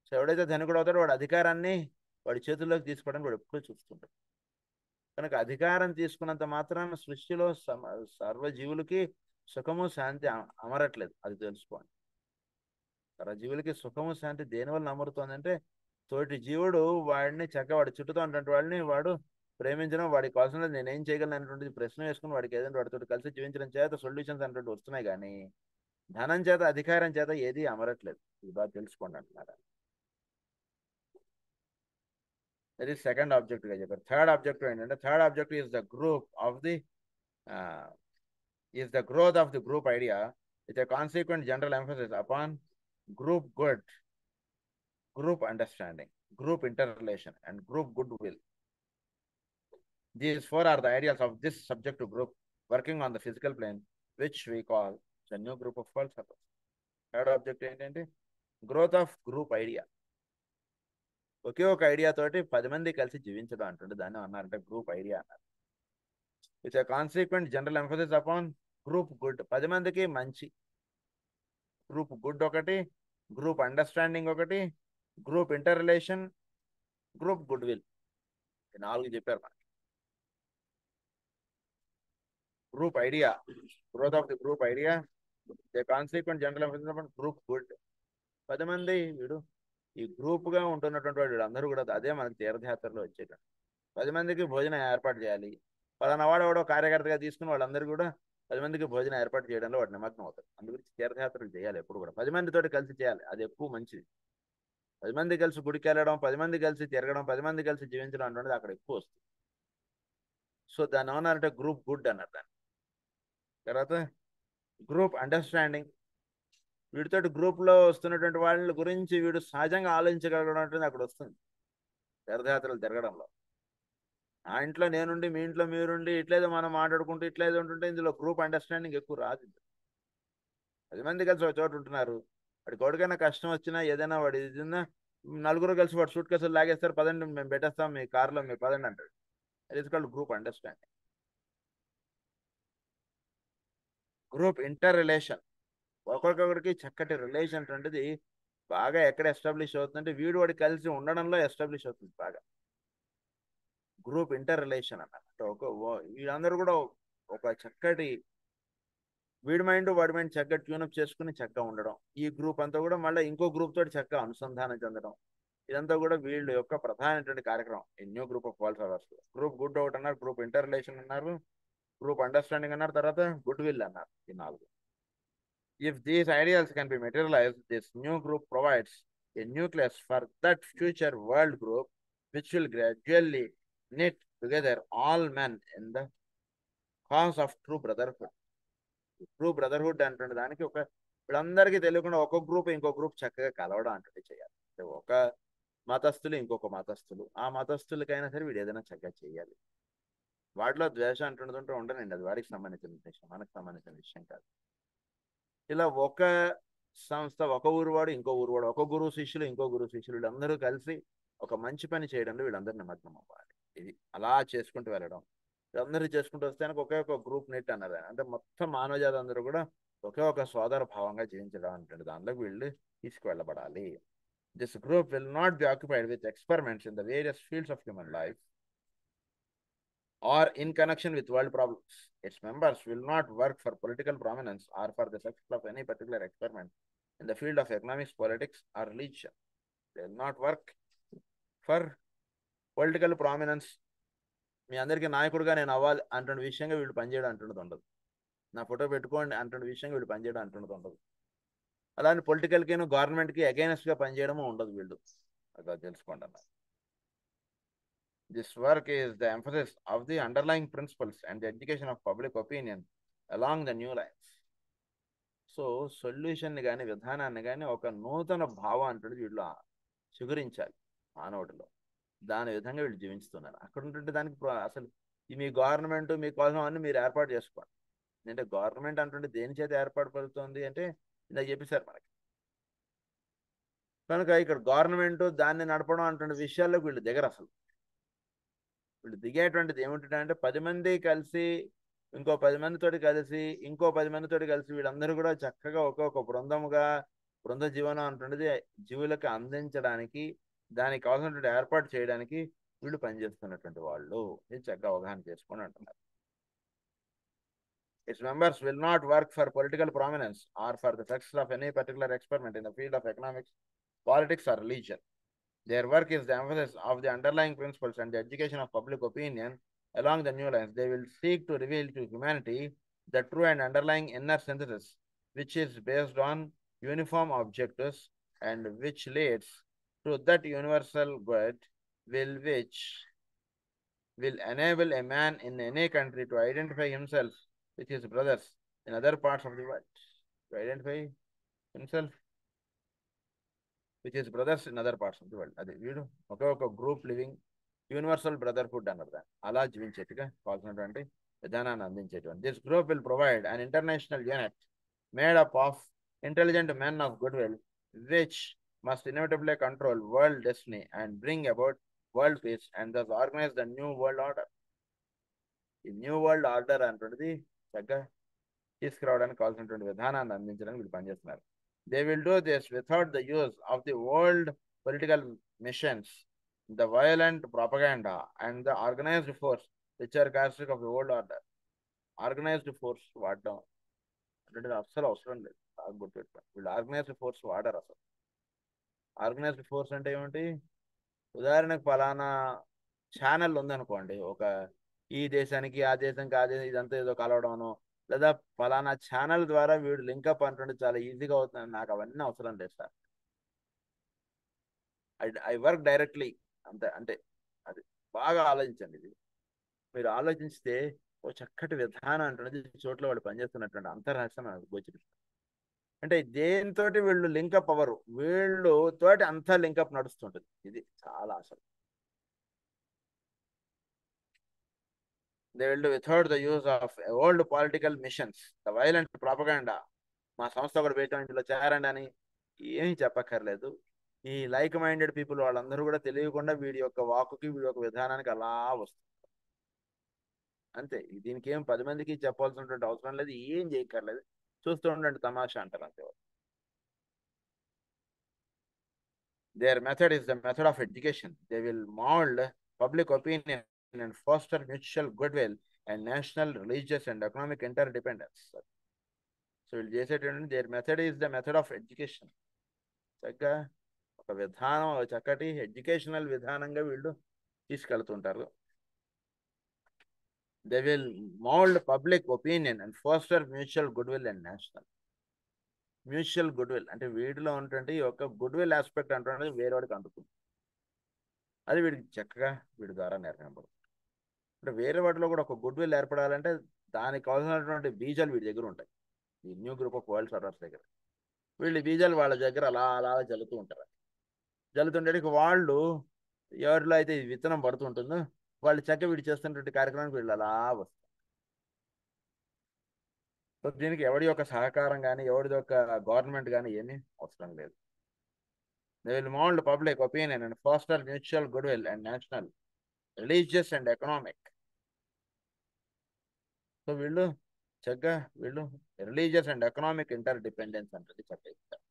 సో ఎవడైతే ధనికుడు అవుతాడో వాడు అధికారాన్ని వాడి చేతుల్లోకి తీసుకోవడానికి వాడు ఎప్పుడూ చూస్తుంటాడు. కనుక అధికారం తీసుకున్నంత మాత్రాన సృష్టిలో సర్వజీవులకి సుఖము శాంతి అమరట్లేదు. అది తెలుసుకోండి. సర్వజీవులకి సుఖము శాంతి దేనివల్ల అమరుతోందంటే తోటి జీవుడు వాడిని వాడి చుట్టూతో ఉన్నటువంటి వాడిని వాడు ప్రేమించడం, వాడికి కావాల్సిన నేనేం చేయగలను అనేటువంటి ప్రశ్న వేసుకుని వాడికి ఏదంటే వాడితో కలిసి జీవించడం చేత సొల్యూషన్స్ అనేటువంటి వస్తున్నాయి. కానీ ధనం చేత అధికారం చేత ఏది అమరట్లేదు. ఇది బాగా తెలుసుకోండి అంటున్నారు. దట్ ఈస్ సెకండ్ ఆబ్జెక్టివ్గా చెప్పారు. థర్డ్ ఆబ్జెక్టివ్ ఏంటంటే, third objective is the growth of the group idea with a consequent general emphasis upon group good, group understanding, group interrelation, and group goodwill. These four are the ideals of this subjective group working on the physical plane, which we call the new group of falsafers. Third objective ఏంటంటే గ్రోత్ ఆఫ్ గ్రూప్ ఐడియా. ఒకే ఒక ఐడియా తోటి 10 మంది కలిసి జీవించడం అంటుండే దాన్ని అన్నారంటే గ్రూప్ ఐడియా అన్నారు. With a consequent general emphasis upon group good, 10 మందికి మంచి, గ్రూప్ గుడ్ ఒకటి, గ్రూప్ అండర్స్టాండింగ్ ఒకటి, group inter relation, group good will, 4 చెప్పారు మనకి. Group idea, growth of the group idea, the consequent general emphasis upon group good. 10 మంది వీడు ఈ గ్రూప్గా ఉంటున్నటువంటి వాడు అందరూ కూడా అదే మనకి తీర్థయాత్రలో వచ్చేటట్టు 10 మందికి భోజనం ఏర్పాటు చేయాలి. పలానా వాడు ఎవడో కార్యకర్తగా తీసుకుని వాళ్ళందరూ కూడా 10 మందికి భోజనం ఏర్పాటు చేయడంలో వాడు నిమగ్నం అవుతారు. అందుగురించి తీర్థయాత్రలు చేయాలి ఎప్పుడు కూడా 10 మందితోటి కలిసి చేయాలి, అది ఎక్కువ మంచిది. 10 మంది కలిసి గుడికి వెళ్ళడం, 10 మంది కలిసి తిరగడం, 10 మంది కలిసి జీవించడం అనేది అక్కడ ఎక్కువ వస్తుంది. సో దాన్ని ఏమన్నారంటే గ్రూప్ గుడ్ అన్నారు దాన్ని. తర్వాత గ్రూప్ అండర్స్టాండింగ్, వీడితోటి గ్రూప్లో వస్తున్నటువంటి వాళ్ళ గురించి వీడు సహజంగా ఆలోచించగలగడం అంటే అక్కడ వస్తుంది తీర్థయాత్రలు తిరగడంలో. ఆ ఇంట్లో నేనుండి, మీ ఇంట్లో మీరుండి, ఇట్లేదో మనం మాట్లాడుకుంటూ ఇట్లేదో ఉంటుంటే ఇందులో గ్రూప్ అండర్స్టాండింగ్ ఎక్కువ రాదు. 10 మంది కలిసి ఒక చోట ఉంటున్నారు, వాడికి ఎవరికైనా కష్టం వచ్చినా ఏదైనా వాడి ఏదైనా నలుగురు కలిసి వాడు సూట్ కేసులు లాగేస్తారు, పదండి మేము పెట్టేస్తాం మీ కార్లో, మీ పదండి అంటాడు. అది is called group understanding. Group inter relation, ఒకరికొకరికి చక్కటి రిలేషన్ అటువంటిది బాగా ఎక్కడ ఎస్టాబ్లిష్ అవుతుందంటే వీడు వాడి కలిసి ఉండడంలో ఎస్టాబ్లిష్ అవుతుంది బాగా. గ్రూప్ ఇంటర్ రిలేషన్ అన్నమాట. వీళ్ళందరూ కూడా ఒక చక్కటి వీడి మైండ్ వాడి మైండ్ చక్కగా ట్యూనప్ చేసుకుని చక్కగా ఉండడం. ఈ గ్రూప్ అంతా కూడా మళ్ళీ ఇంకో గ్రూప్ తోటి చక్కగా అనుసంధానం చెందడం. ఇదంతా కూడా వీళ్ళ యొక్క ప్రధానమైనటువంటి కార్యక్రమం ఈ new group of philosophers. Group good ఒకటి అన్నారు, గ్రూప్ ఇంటర్ రిలేషన్ అన్నారు, గ్రూప్ అండర్స్టాండింగ్ అన్నారు, తర్వాత గుడ్ విల్ అన్నారు. ఈ 4. If these ideals can be materialized, this new group provides a nucleus for that future world group, which will gradually knit together all men in the cause of true brotherhood. True brotherhood అంటుండే దానికి ఒక వీళ్ళందరికీ తెలియకుండా ఒక్కొక్క గ్రూప్ ఇంకో గ్రూప్ చక్కగా కలవడం అంటే చేయాలి. ఒక మతస్థులు ఇంకొక మతస్థులు, ఆ మతస్థులకైనా సరే వీడు ఏదైనా చక్కగా చేయాలి. వాటిలో ద్వేషం అంటుంటుంటే ఉండనండి, అది వాడికి సంబంధించిన విషయం, మనకు సంబంధించిన విషయం కాదు. ఇలా ఒక సంస్థ, ఒక ఊరు వాడు ఇంకో ఊరు వాడు, ఒక గురువు శిష్యులు ఇంకో గురువు శిష్యులు, వీళ్ళందరూ కలిసి ఒక మంచి పని చేయడంలో వీళ్ళందరూ నిమగ్నం అవ్వాలి. ఇది అలా చేసుకుంటూ వెళ్ళడం, వీళ్ళందరూ చేసుకుంటూ వస్తే ఒకే ఒక గ్రూప్ నెట్ అన్నారు. అంటే మొత్తం మానవ జాతి అందరూ కూడా ఒకే ఒక సోదర భావంగా జీవించడం అంటే దాంట్లోకి వీళ్ళు తీసుకువెళ్ళబడాలి. This group will not be occupied with experiments in the various fields of human life or in connection with world problems. Its members will not work for political prominence or for the success of any particular experiment in the field of economics, politics, or religion. They will not work for political prominence. మీ అందరికీ నాయకుడిగా నేను అవ్వాలి అంటున్న విషయంగా వీళ్ళు పనిచేయడం అంటున్నది ఉండదు. నా ఫోటో పెట్టుకోండి అంటున్న విషయంగా వీళ్ళు పనిచేయడం అంటున్నది ఉండదు. అలానే పొలిటికల్కి గవర్నమెంట్కి అగైనెస్ట్గా పనిచేయడము ఉండదు వీళ్ళు. అలా తెలుసుకోండి అన్నారు. This work is the emphasis of the underlying principles and the education of public opinion along the new lines. So సొల్యూషన్ని కానీ విధానాన్ని కానీ ఒక నూతన భావం అంటుంది వీళ్ళు చిగురించాలి మానవుడిలో. దాని విధంగా వీళ్ళు జీవించుతున్నారు. అక్కడ ఉంటుంటే దానికి అసలు మీ గవర్నమెంట్ మీకోసం అన్ని మీరు ఏర్పాటు చేసుకోండి. అంటే గవర్నమెంట్ అంటుంటే దేని చేత ఏర్పాటు పడుతుంది అంటే ఇందాక చెప్పేశారు మనకి. కనుక ఇక్కడ గవర్నమెంట్ దాన్ని నడపడం అంటుండే విషయాల్లోకి వీళ్ళు దిగరు. అసలు వీళ్ళు దిగేటువంటిది ఏమిటంటే 10 మంది కలిసి ఇంకో 10 మందితోటి కలిసి ఇంకో 10 మందితోటి కలిసి వీళ్ళందరూ కూడా చక్కగా ఒక్కొక్క బృందముగా బృంద జీవనం అంటుండేది జీవులకు అందించడానికి, దానికి కావాల్సినటువంటి ఏర్పాటు చేయడానికి వీళ్ళు పనిచేస్తున్నటువంటి వాళ్ళు. ఇది చక్కగా అవగాహన చేసుకొని అంటున్నారు. Its members will not work for political prominence or for the success of any particular experiment in the field of economics, politics, or religion. Their work is the emphasis of the underlying principles and the education of public opinion along the new lines. They will seek to reveal to humanity the true and underlying inner synthesis, which is based on uniform objectives and which leads to that universal good which will enable a man in any country to identify himself with his brothers in other parts of the world. To identify himself with his brothers in other parts of the world. అది వీడు ఒక గ్రూప్ లివింగ్ యూనివర్సల్ బ్రదర్హుడ్ అన్నారు దాన్ని. అలా జీవించేట్టుగా కావాల్సినటువంటి విధానాన్ని అందించేటువంటి. This group will provide an international unit made up of intelligent men of good will which must inevitably control world destiny and bring about world peace and thus organize the new world order. ఈ న్యూ వరల్డ్ ఆర్డర్ అనేటువంటిది చక్కగా తీసుకురావడానికి కావాల్సినటువంటి విధానాన్ని అందించడానికి వీళ్ళు పనిచేస్తున్నారు. They will do this without the use of the old political machines, the violent propaganda and the organised force which or characteristic of the old order. Organised force వాడడం అంటే అస్సలు అవసరం లేదు. బాగా గుర్తుపెట్టుకోండి, వీళ్ళు ఆర్గనైజ్డ్ ఫోర్స్ వాడరు అసలు. ఆర్గనైజ్డ్ ఫోర్స్ అంటే ఏమిటి? ఉదాహరణకు ఫలానా ఛానల్ ఉందనుకోండి, ఒక ఈ దేశానికి ఆ దేశానికి ఆ దేశం ఇదంతా ఏదో కలవడమను, లేదా ఫలానా ఛానల్ ద్వారా వీడు లింకప్ అంటుంటే చాలా ఈజీగా అవుతుంది. నాకు అవన్నీ అవసరం లేదు సార్. ఐ వర్క్ డైరెక్ట్లీ అంతే. అంటే అది బాగా ఆలోచించండి. ఇది మీరు ఆలోచిస్తే ఓ చక్కటి విధానం అంటున్నది చోట్ల వాళ్ళు పనిచేస్తున్నటువంటి అంతర్రాష్ట్రం నాకు గోచరిస్తుంది. అంటే దేనితో వీళ్ళు లింకప్ అవ్వరు, వీళ్ళు తోటి అంతా లింకప్ నడుస్తుంటుంది. ఇది చాలా అసలు. They will do without the use of old political missions, the violent propaganda. మా సంస్థ కూడా పెట్టాం, ఇంట్లో చేరండి అని ఏమీ చెప్పక్కర్లేదు. ఈ లైక్ మైండెడ్ పీపుల్ వాళ్ళందరూ కూడా తెలియకుండా వీడి యొక్క వాకుకి వీడి యొక్క విధానానికి అలా వస్తుంది అంతే. దీనికి ఏం 10 మందికి చెప్పాల్సినటువంటి అవసరం లేదు, ఏం చేయక్కర్లేదు. చూస్తూ ఉండండి తమాషా అంటారు అంతే. Their method is the method of education. They will mold public opinion and foster mutual goodwill and national, religious and economic interdependence. So వీళ్ళు చేసేటటువంటి their method is the method of education. చక్కగా ఒక విధానం, ఒక చక్కటి ఎడ్యుకేషనల్ విధానంగా వీళ్ళు తీసుకెళ్తుంటారు. They will mold public opinion and foster mutual goodwill and national. Mutual goodwill అంటే వీడిలో ఉన్నటువంటి ఒక గుడ్విల్ ఆస్పెక్ట్ అంటే వేరేవాడికి అందుతుంది. అది వీడికి చక్కగా వీడి ద్వారా నేర్పబడుతుంది. అంటే వేరే వాటిలో కూడా ఒక గుడ్విల్ ఏర్పడాలంటే దానికి కావాల్సినటువంటి బీజాలు వీడి దగ్గర ఉంటాయి. ఈ new group of world servers దగ్గర వీళ్ళు బీజాలు వాళ్ళ దగ్గర అలా అలా జల్లుతూ ఉంటారు. జల్లుతుండేటికి వాళ్ళు ఎవరిలో అయితే విత్తనం పడుతుంటుందో వాళ్ళు చక్కగా వీడి చేస్తున్నటువంటి కార్యక్రమానికి వీళ్ళు అలా వస్తారు. సో దీనికి ఎవరి యొక్క సహకారం కానీ ఎవరిది యొక్క గవర్నమెంట్ కానీ ఏమీ అవసరం లేదు. They will mold public opinion and foster mutual goodwill and national, religious and economic. So వీళ్ళు చక్కగా వీళ్ళు రిలీజియస్ అండ్ ఎకనామిక్ ఇంటర్డిపెండెన్స్ అంటే చక్కగా ఇస్తారు.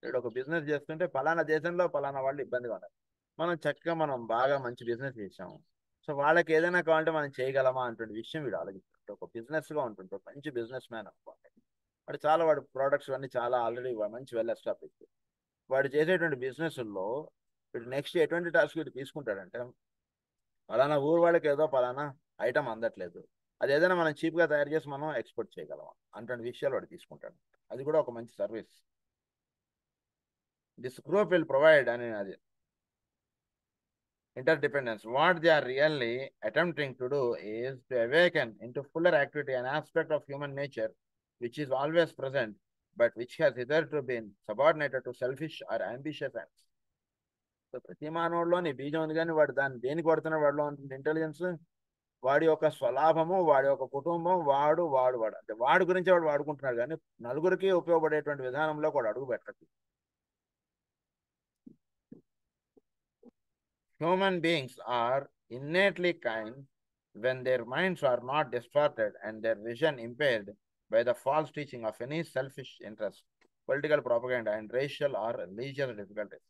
వీడు ఒక బిజినెస్ చేస్తుంటే పలానా దేశంలో పలానా వాళ్ళు ఇబ్బందిగా ఉన్నారు, మనం చక్కగా మనం బాగా మంచి బిజినెస్ చేసాము, సో వాళ్ళకి ఏదైనా కావాలంటే మనం చేయగలమా అంటే విషయం వీడు ఆలోచిస్తుంటే ఒక బిజినెస్గా ఉంటుంటే మంచి బిజినెస్ మ్యాన్ అనుకోండి, వాడు చాలా వాడు ప్రోడక్ట్స్ అన్నీ చాలా ఆల్రెడీ మంచి వెల్ ఎస్టాబ్లిష్. వాడు చేసేటువంటి బిజినెస్లో వీడు నెక్స్ట్ ఎటువంటి టాస్క్ వీడు తీసుకుంటాడంటే పలానా ఊరు వాళ్ళకి ఏదో పలానా ఐటమ్ అందట్లేదు, అది ఏదైనా మనం చీప్గా తయారు చేసి మనం ఎక్స్పోర్ట్ చేయగలమా అంటే విషయాలు వాడు తీసుకుంటాడు. అది కూడా ఒక మంచి service. This group will provide అని అది interdependence. What they are really attempting to do is to awaken into fuller activity an aspect of human nature which is always present but which has hitherto been subordinated to selfish or ambitious ends. So ప్రతి మానవుడిలోని బీజం ఉంది, కానీ వాడు దాన్ని దేనికి వాడుతున్నాడు? వాడిలో ఉంటుంది ఇంటెలిజెన్స్, వాడి యొక్క స్వలాభము, వాడి యొక్క కుటుంబం, వాడు వాడు వాడు అంటే వాడి గురించి వాడు వాడుకుంటున్నాడు, కానీ నలుగురికి ఉపయోగపడేటువంటి విధానంలో కూడా అడుగు పెట్టట్లేదు. Human beings are innately kind when their minds are not distorted and their vision impaired by the false teaching of any selfish interest, political propaganda, and racial or religious difficulties.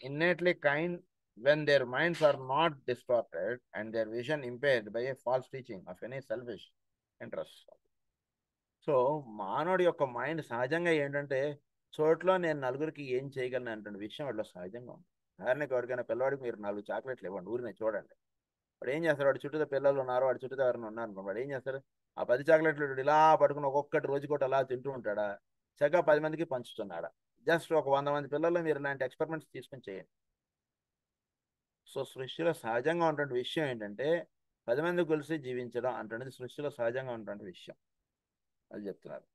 Innately kind when their minds are not distorted and their vision impaired by a false teaching of any selfish interest. So మానవుడి యొక్క మైండ్ సహజంగా ఏంటంటే చోట్లో నేను నలుగురికి ఏం చేయగలను అంటే విషయం వాటిలో సహజంగా ఉంది. ఉదాహరణకి ఎవరికైనా పిల్లవాడికి మీరు 4 చాక్లెట్లు ఇవ్వండి, ఊరిని చూడండి, వాడు ఏం చేస్తారు? వాడి చుట్టూ పిల్లలు ఉన్నారు, వాడి చుట్టూ ఎవరైనా ఉన్నారు అనుకో, వాడు ఏం చేస్తారు? ఆ 10 చాక్లెట్లు ఇలా పట్టుకుని ఒక్కొక్కటి రోజుకోటి అలా తింటూ ఉంటాడా? చక్కగా 10 మందికి పంచుతున్నాడా? జస్ట్ ఒక 100 మంది పిల్లలు మీరు ఇలాంటి ఎక్స్పెరిమెంట్స్ తీసుకొని చేయండి. సో సృష్టిలో సహజంగా ఉన్నటువంటి విషయం ఏంటంటే 10 మంది కలిసి జీవించడం అంటే సృష్టిలో సహజంగా ఉన్నటువంటి విషయం అది చెప్తున్నారు.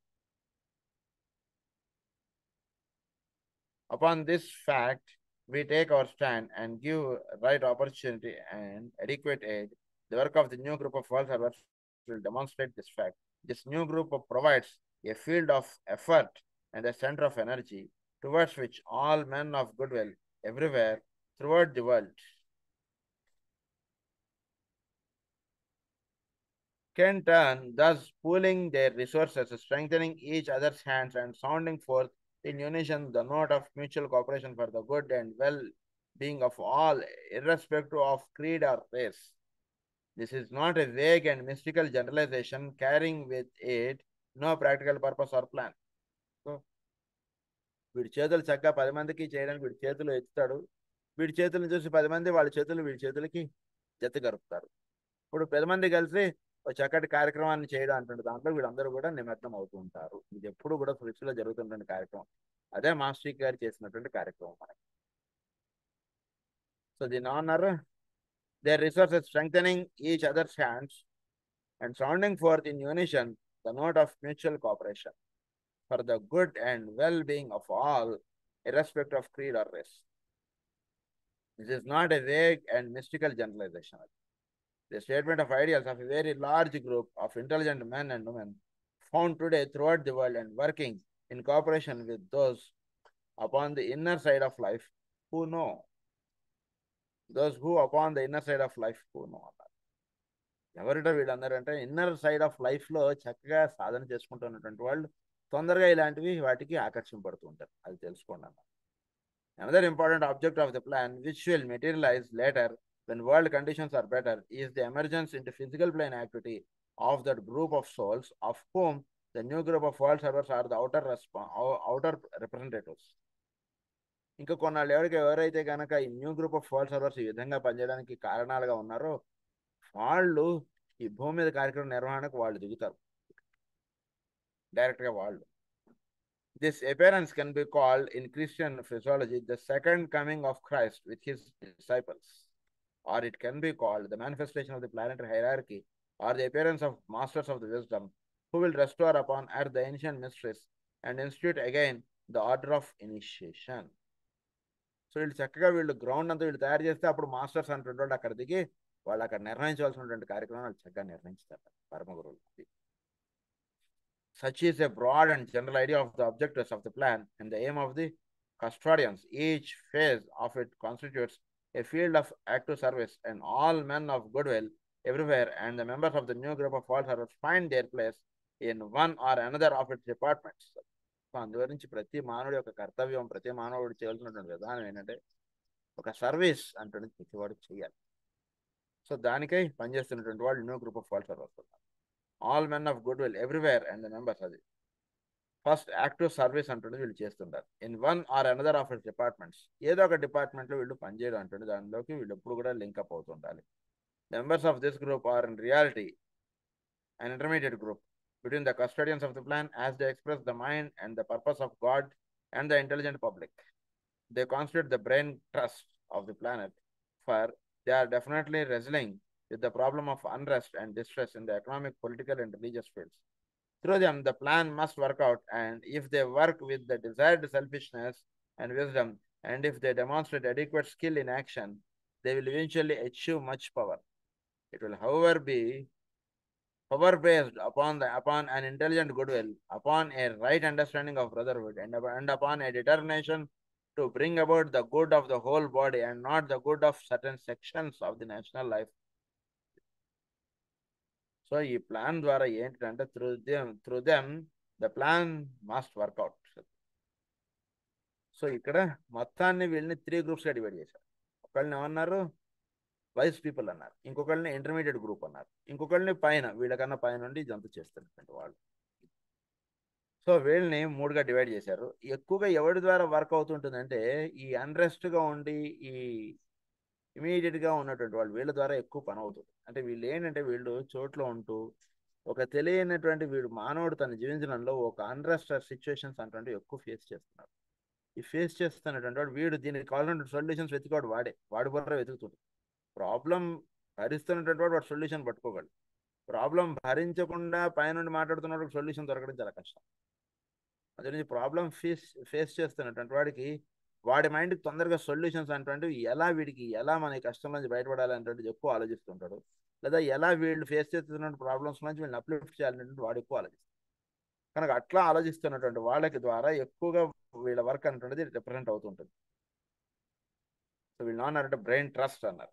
Upon this fact, we take our stand and give right opportunity and adequate aid. The work of the new group of world servers will demonstrate this fact. This new group provides a field of effort and a center of energy towards which all men of goodwill everywhere throughout the world can turn, thus pooling their resources, strengthening each other's hands, and sounding forth in unison the note of mutual cooperation for the good and well-being of all, irrespective of creed or race. This is not a vague and mystical generalization carrying with it no practical purpose or plan. So, వీడి చేతులు చక్కగా 10 మందికి చేయడానికి వీడి చేతులు ఎత్తుతాడు. వీడి చేతులను చూసి 10 మంది వాళ్ళ చేతులు వీడి చేతులకి జత గరుపుతారు. ఇప్పుడు 10 మంది కలిసి ఒక చక్కటి కార్యక్రమాన్ని చేయడం అంటుండే దాంట్లో వీళ్ళందరూ కూడా నిమగ్నం అవుతూ ఉంటారు. ఇది ఎప్పుడు కూడా సృష్టిలో జరుగుతున్నటువంటి కార్యక్రమం. అదే మాస్టర్ గారు చేసినటువంటి కార్యక్రమం మనకి. సో దీని honour their resources strengthening each other's hands and sounding forth in unison the note of mutual cooperation for the good and well-being of all, irrespective of creed or race. This is not a vague and mystical generalization. The statement of ideals of a very large group of intelligent men and women found today throughout the world and working in cooperation with those upon the inner side of life who know. Those who upon the inner side of life who know. ఎవరిటో వీళ్ళందరూ అంటే ఇన్నర్ సైడ్ ఆఫ్ లైఫ్లో చక్కగా సాధన చేసుకుంటున్నటువంటి వాళ్ళు తొందరగా ఇలాంటివి వాటికి ఆకర్షింపడుతూ ఉంటారు. అది తెలుసుకోండి అన్న. Another important object of the plan, which will materialize later when world conditions are better, is the emergence into physical plane activity of that group of souls, of whom the new group of world servers are the outer representatives. ఇంకా కొన్నాళ్ళు ఎవరైతే కనుక ఈ new group of world servers ఈ విధంగా పనిచేయడానికి కారణాలుగా ఉన్నారో వాళ్ళు ఈ భూమి మీద కార్యక్రమం నిర్వహణకు వాళ్ళు దిగుతారు డైరెక్ట్గా వాళ్ళు. This appearance can be called in Christian physiology the second coming of Christ with his disciples, or it can be called the manifestation of the planetary hierarchy or the appearance of masters of the wisdom who will restore upon earth the ancient mysteries and institute again the order of initiation. So వీళ్ళు చక్కగా వీళ్ళు గ్రౌండ్ అంతా వీళ్ళు తయారు చేస్తే అప్పుడు మాస్టర్స్ అంటుంటాడు అక్కడ దిగి వాళ్ళు అక్కడ నిర్ణయించవలసినటువంటి కార్యక్రమం వాళ్ళు చక్కగా నిర్ణయించుతారు పరమ గురువులు. Such is a broad and general idea of the objectives of the plan and the aim of the custodians. Each phase of it constitutes a field of active service, and all men of goodwill everywhere and the members of the new group of world servers find their place in one or another of its departments. So అందుగురించి ప్రతి మానవుడి యొక్క కర్తవ్యం, ప్రతి మానవుడు చేయాల్సినటువంటి విధానం ఏంటంటే ఒక సర్వీస్ అంటే ప్రతివాడు చేయాలి. సో దానికై పనిచేస్తున్నటువంటి వాళ్ళు new group of world service ఉన్నారు. All men of good will everywhere and the members, అది ఫస్ట్ యాక్టివ్ సర్వీస్ అంటుంది వీళ్ళు చేస్తుంటారు. In one or another of its departments, ఏదో ఒక డిపార్ట్మెంట్లో వీళ్ళు పనిచేయడం అంటుంది దానిలోకి వీళ్ళు ఎప్పుడు కూడా లింక్అప్ అవుతుండాలి. Members of this group are in reality an intermediate group between the custodians of the plan as they express the mind and the purpose of God and the intelligent public. They constitute the brain trust of the planet, for they are definitely wrestling with the problem of unrest and distress in the economic, political, and religious fields. Through them, the plan must work out, and if they work with the desired selfishness and wisdom, and if they demonstrate adequate skill in action, they will eventually achieve much power. It will, however, be power based upon an intelligent goodwill, upon a right understanding of brotherhood, and upon a determination to bring about the good of the whole body and not the good of certain sections of the national life. So ఈ ప్లాన్ ద్వారా ఏంటంటే through them the plan must work out. So ఇక్కడ మొత్తాన్ని వీళ్ళని 3 గ్రూప్స్గా డివైడ్ చేశారు. ఒకళ్ళని ఏమన్నారు, వైస్ పీపుల్ అన్నారు, ఇంకొకళ్ళని ఇంటర్మీడియట్ గ్రూప్ అన్నారు, ఇంకొకళ్ళని పైన వీళ్ళకన్నా పైన నుండి ఇదంతా చేస్తున్నటువంటి వాళ్ళు. సో వీళ్ళని 3గా డివైడ్ చేశారు. ఎక్కువగా ఎవరి ద్వారా వర్క్ అవుతుంటుందంటే ఈ అన్రెస్ట్గా ఉండి ఈ ఇమీడియట్గా ఉన్నటువంటి వాళ్ళు, వీళ్ళ ద్వారా ఎక్కువ పని అవుతుంది. అంటే వీళ్ళు ఏంటంటే వీళ్ళు చోట్ల ఉంటూ ఒక తెలియనటువంటి వీడు మానవుడు తను జీవించడంలో ఒక అన్రెస్ట్ సిచ్యువేషన్స్ అంటే ఎక్కువ ఫేస్ చేస్తున్నారు. ఈ ఫేస్ చేస్తున్నటువంటి వాడు వీడు దీనికి కావాల్సిన సొల్యూషన్స్ వెతికాడు, వాడి బుర్ర వెతుకుతాడు. ప్రాబ్లం భరిస్తున్నటువంటి వాడు సొల్యూషన్ పట్టుకోగలడు. ప్రాబ్లం భరించకుండా పైనుండి మాట్లాడుతున్నప్పుడు సొల్యూషన్ దొరకడం చాలా కష్టం. అదే నుంచి ప్రాబ్లం ఫేస్ చేస్తున్నటువంటి వాడికి వాడి మైండ్కి తొందరగా సొల్యూషన్స్ అనేటువంటివి వీడికి ఎలా మన ఈ కష్టం నుంచి బయటపడాలి అనేటువంటిది ఎక్కువ ఆలోచిస్తుంటాడు. లేదా ఎలా వీళ్ళు ఫేస్ చేస్తున్న ప్రాబ్లమ్స్ నుంచి వీళ్ళని అప్లిఫ్ట్ చేయాలనేటువంటి వాడు ఎక్కువ ఆలోచిస్తాడు. కనుక అట్లా ఆలోచిస్తున్నటువంటి వాళ్ళకి ద్వారా ఎక్కువగా వీళ్ళ వర్క్ అనేటువంటిది రిప్రజెంట్ అవుతుంటుంది. సో వీళ్ళు అన్నారంటే బ్రెయిన్ ట్రస్ట్ అన్నారు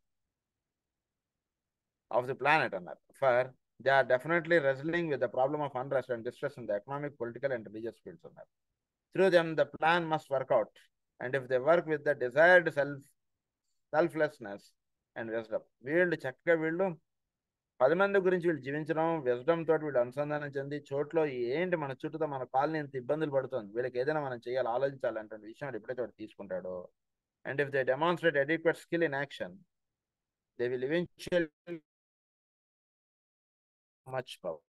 ఆఫ్ ది ప్లానెట్ అన్నారు. For they are definitely wrestling with the problem of unrest and distress in the economic, political and religious fields అన్నారు. Through them the plan must work out and if they work with the desired selflessness and wisdom. వీళ్ళు 10 మంది గురించి వీళ్ళు జీవించడం, విజ్డమ్ తోటి వీళ్ళు అనుసంధానం చెంది చోట్లో ఏంటి మన చుట్టూతో మన కాలనీ ఎంత ఇబ్బందులు పడుతుంది, వీళ్ళకి ఏదైనా మనం చేయాలి, ఆలోచించాలి అంటే విషయం ఎప్పుడైతే వాడు తీసుకుంటాడో, and if they demonstrate adequate skill in action they will eventually much power.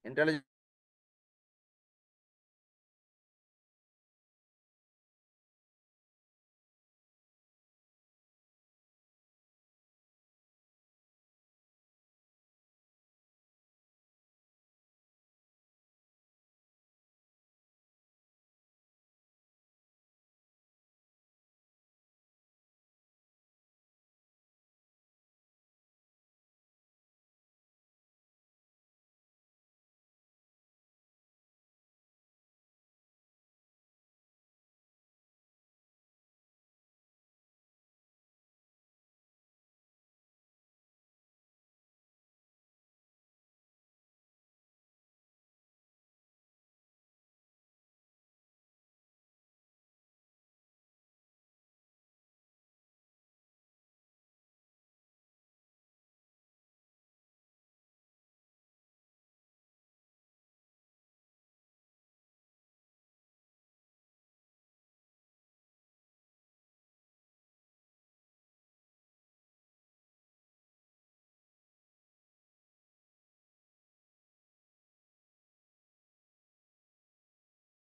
Intelligence